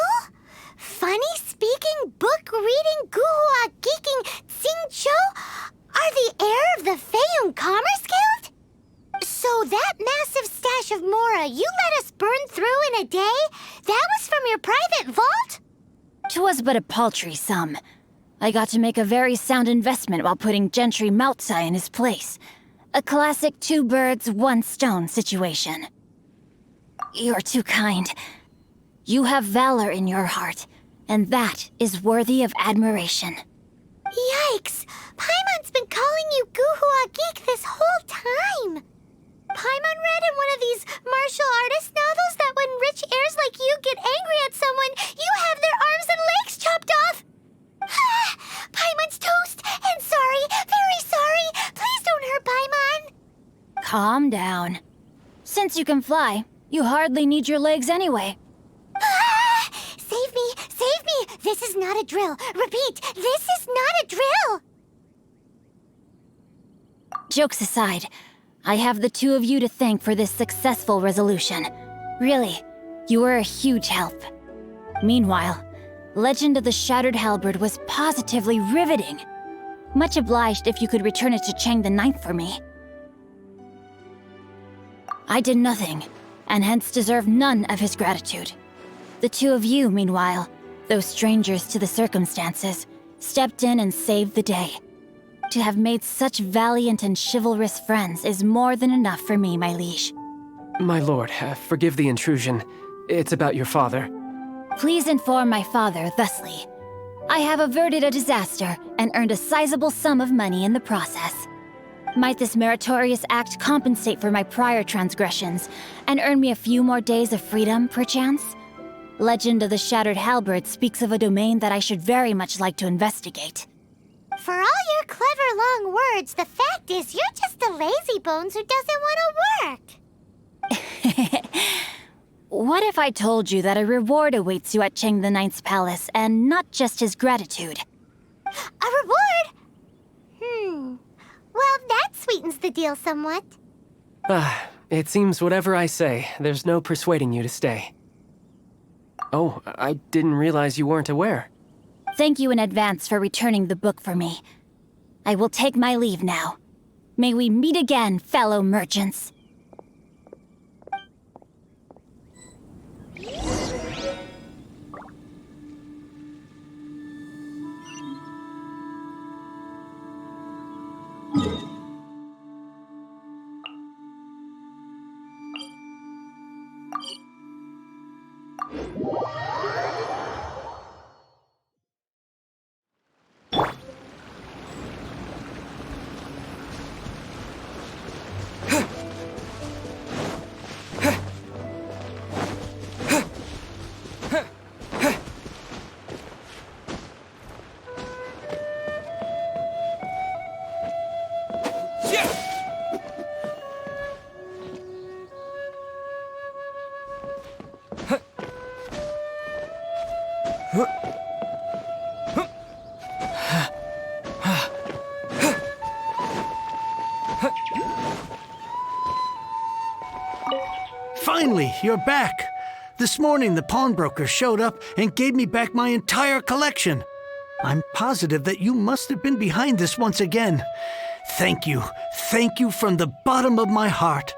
Funny-speaking, book-reading, guhua-geeking Xingqiu are the heir of the Feiyun Commerce Guild? So that massive stash of Mora you let us burn through in a day, that was from your private vault? 'Twas but a paltry sum. I got to make a very sound investment while putting Gentry Moutsai in his place. A classic two birds, one stone situation. You're too kind. You have valor in your heart, and that is worthy of admiration. Yikes! Paimon's been calling you Guhua Geek this whole time. Paimon read in one of these martial artist novels that when rich heirs like you get angry at someone, you have their arms and legs chopped off. Paimon's toast, and sorry, very sorry. Please don't hurt Paimon. Calm down. Since you can fly, you hardly need your legs anyway. Save me, save me. This is not a drill. Repeat, this is not a drill. Jokes aside, I have the two of you to thank for this successful resolution. Really, you were a huge help. Meanwhile, Legend of the Shattered Halberd was positively riveting. Much obliged if you could return it to Chang the Ninth for me. I did nothing, and hence deserve none of his gratitude. The two of you, meanwhile, though strangers to the circumstances, stepped in and saved the day. To have made such valiant and chivalrous friends is more than enough for me, my liege. My lord, forgive the intrusion. It's about your father. Please inform my father thusly. I have averted a disaster and earned a sizable sum of money in the process. Might this meritorious act compensate for my prior transgressions and earn me a few more days of freedom, perchance? Legend of the Shattered Halberd speaks of a domain that I should very much like to investigate. For all your clever long words, the fact is you're just a lazybones who doesn't want to work. What if I told you that a reward awaits you at Chang the Ninth's palace, and not just his gratitude? A reward? Well, that sweetens the deal somewhat. It seems whatever I say, there's no persuading you to stay. Oh, I didn't realize you weren't aware. Thank you in advance for returning the book for me. I will take my leave now. May we meet again, fellow merchants. Finally, you're back. This morning, the pawnbroker showed up and gave me back my entire collection. I'm positive that you must have been behind this once again. Thank you. Thank you from the bottom of my heart.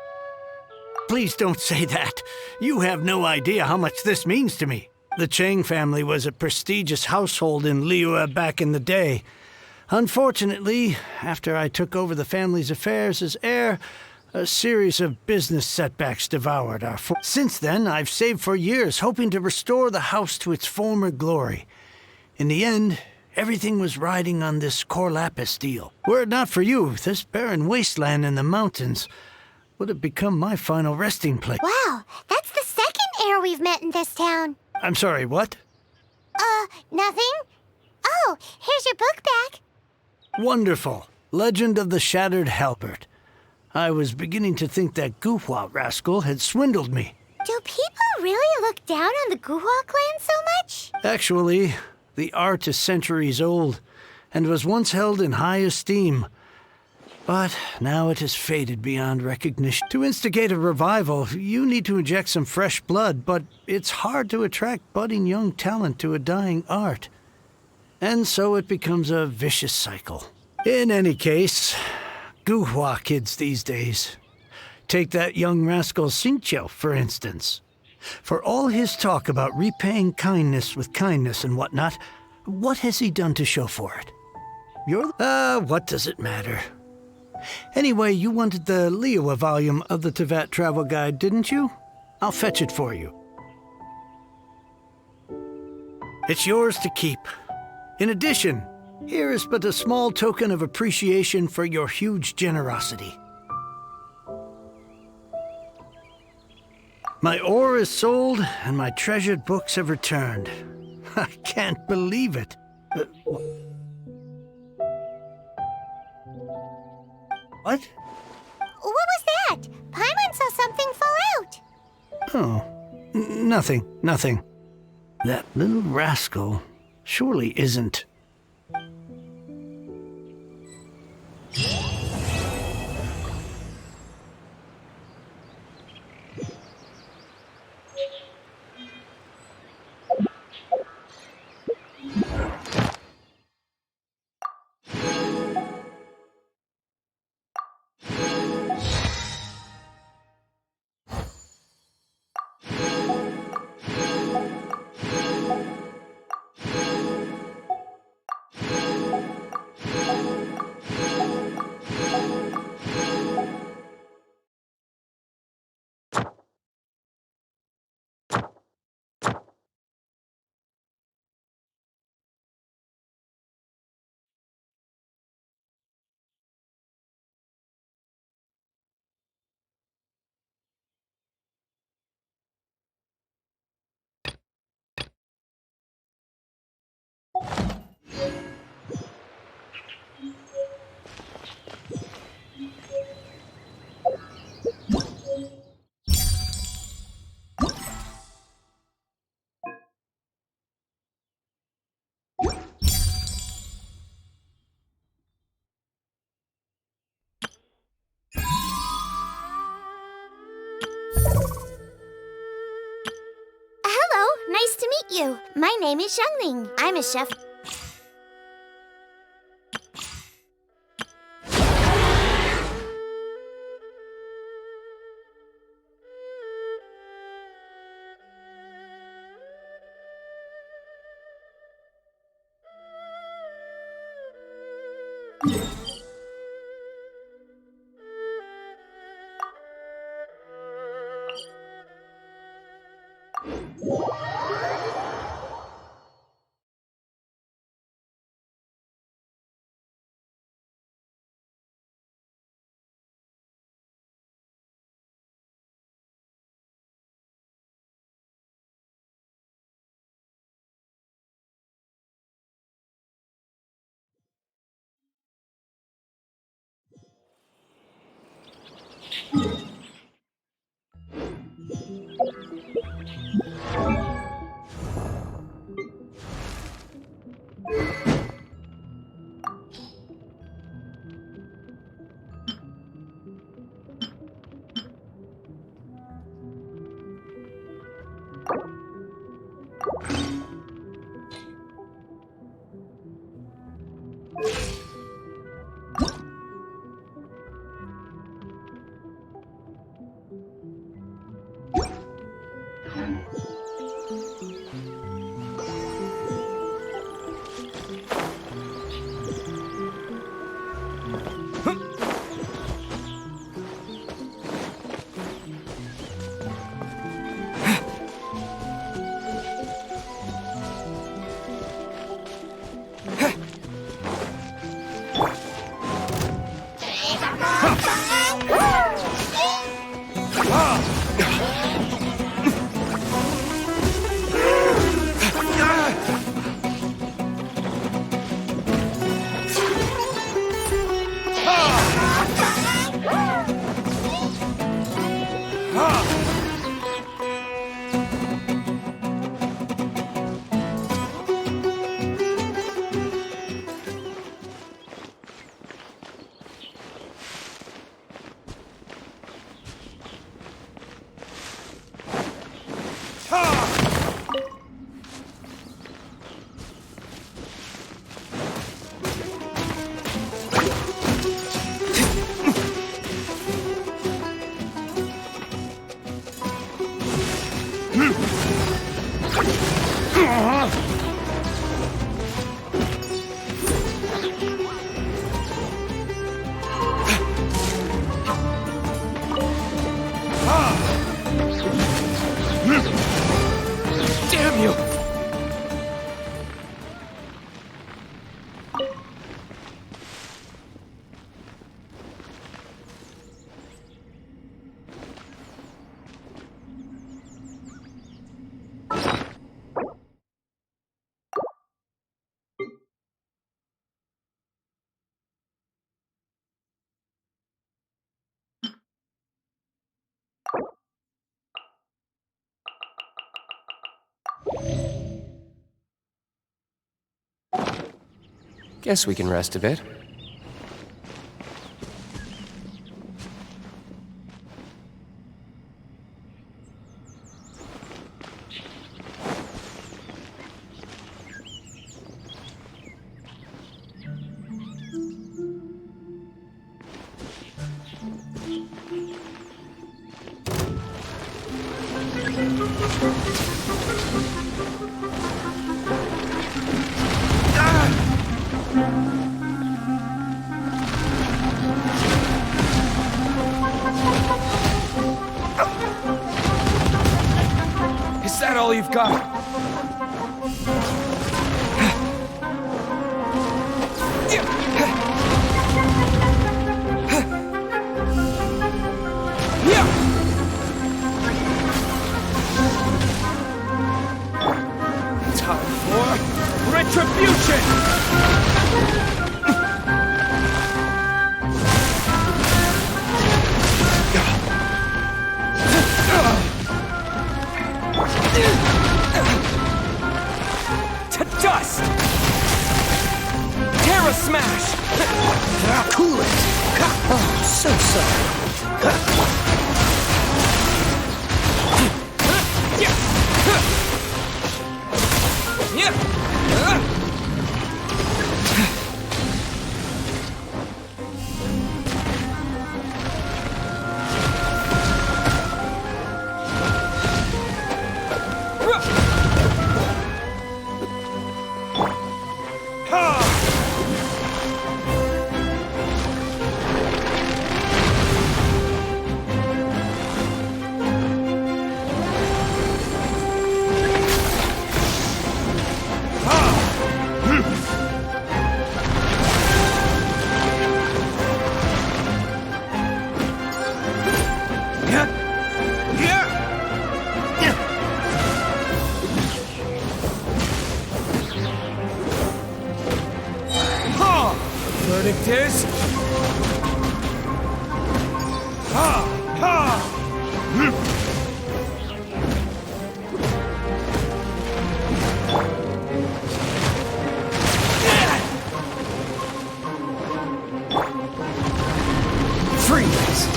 Please don't say that. You have no idea how much this means to me. The Chang family was a prestigious household in Liyue back in the day. Unfortunately, after I took over the family's affairs as heir, a series of business setbacks devoured our Since then, I've saved for years, hoping to restore the house to its former glory. In the end, everything was riding on this Corlapis deal. Were it not for you, this barren wasteland in the mountains would have become my final resting place. Wow, that's the second heir we've met in this town. I'm sorry, what? Nothing? Oh, here's your book back. Wonderful. Legend of the Shattered Halberd. I was beginning to think that Guhua rascal had swindled me. Do people really look down on the Guhua clan so much? Actually, the art is centuries old and was once held in high esteem. But now it has faded beyond recognition. To instigate a revival, you need to inject some fresh blood, but it's hard to attract budding young talent to a dying art. And so it becomes a vicious cycle. In any case, Guhua kids these days. Take that young rascal Xingqiu, for instance. For all his talk about repaying kindness with kindness and whatnot, what has he done to show for it? What does it matter? Anyway, you wanted the Liyue volume of the Teyvat travel guide, didn't you? I'll fetch it for you. It's yours to keep. In addition, here is but a small token of appreciation for your huge generosity. My ore is sold, and my treasured books have returned. I can't believe it. What? What was that? Paimon saw something fall out. Oh, nothing. That little rascal surely isn't. Hello, nice to meet you. My name is Xiangling. I'm a chef. Damn you! Guess we can rest a bit. Is that all you've got? Time for retribution! To dust! Terra Smash! Cool it! Oh, so sorry. Verdict is... Freeze!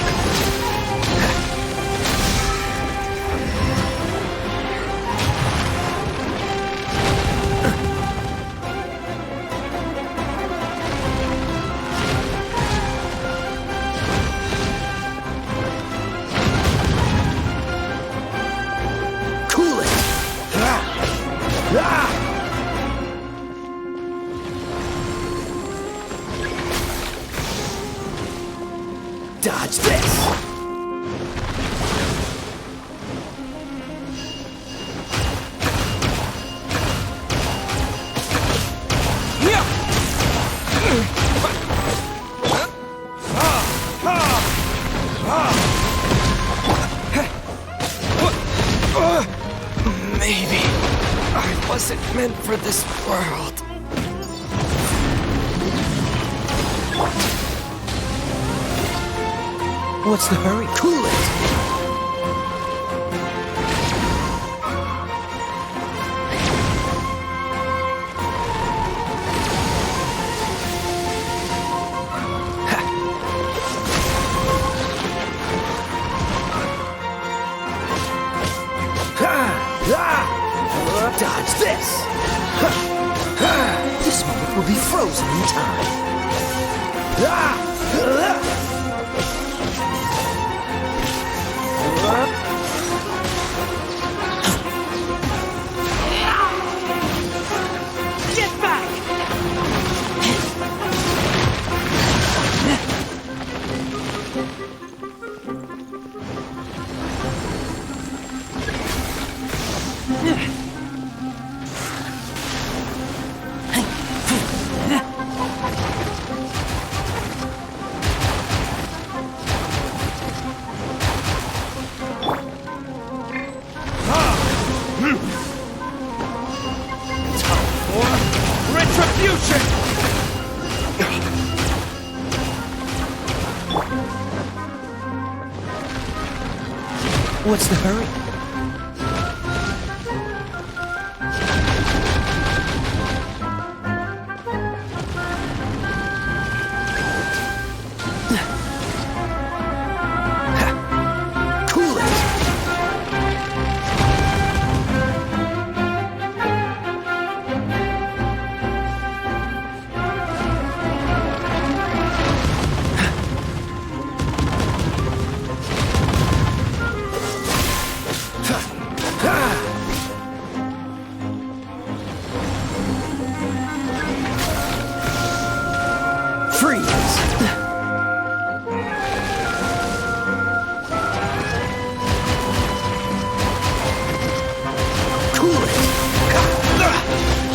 Dodge this! Maybe I wasn't meant for this world. What's the hurry? Cool it! Dodge this! This moment will be frozen in time. What's the hurry? Cool it!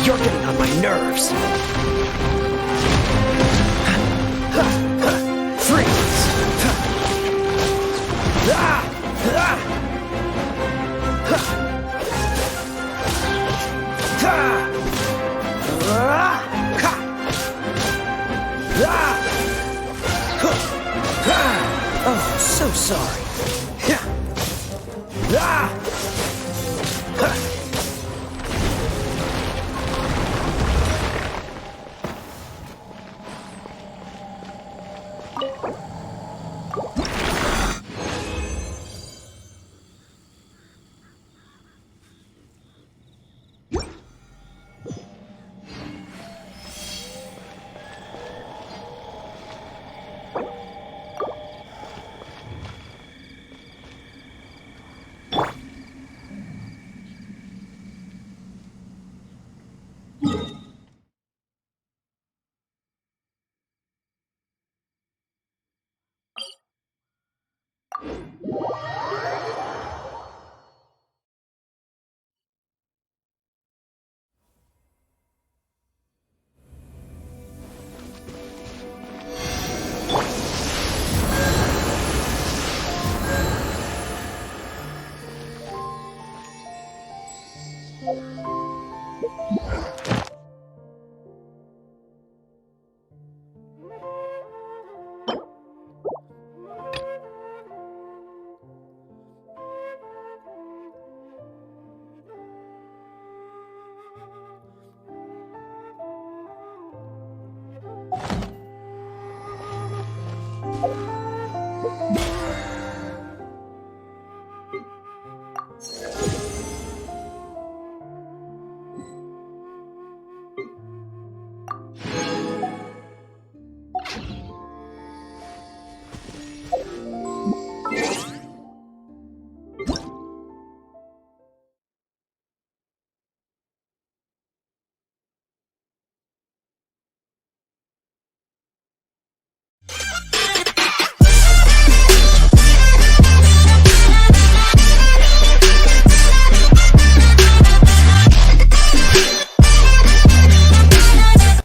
You're getting on my nerves. Freeze! Oh, so sorry.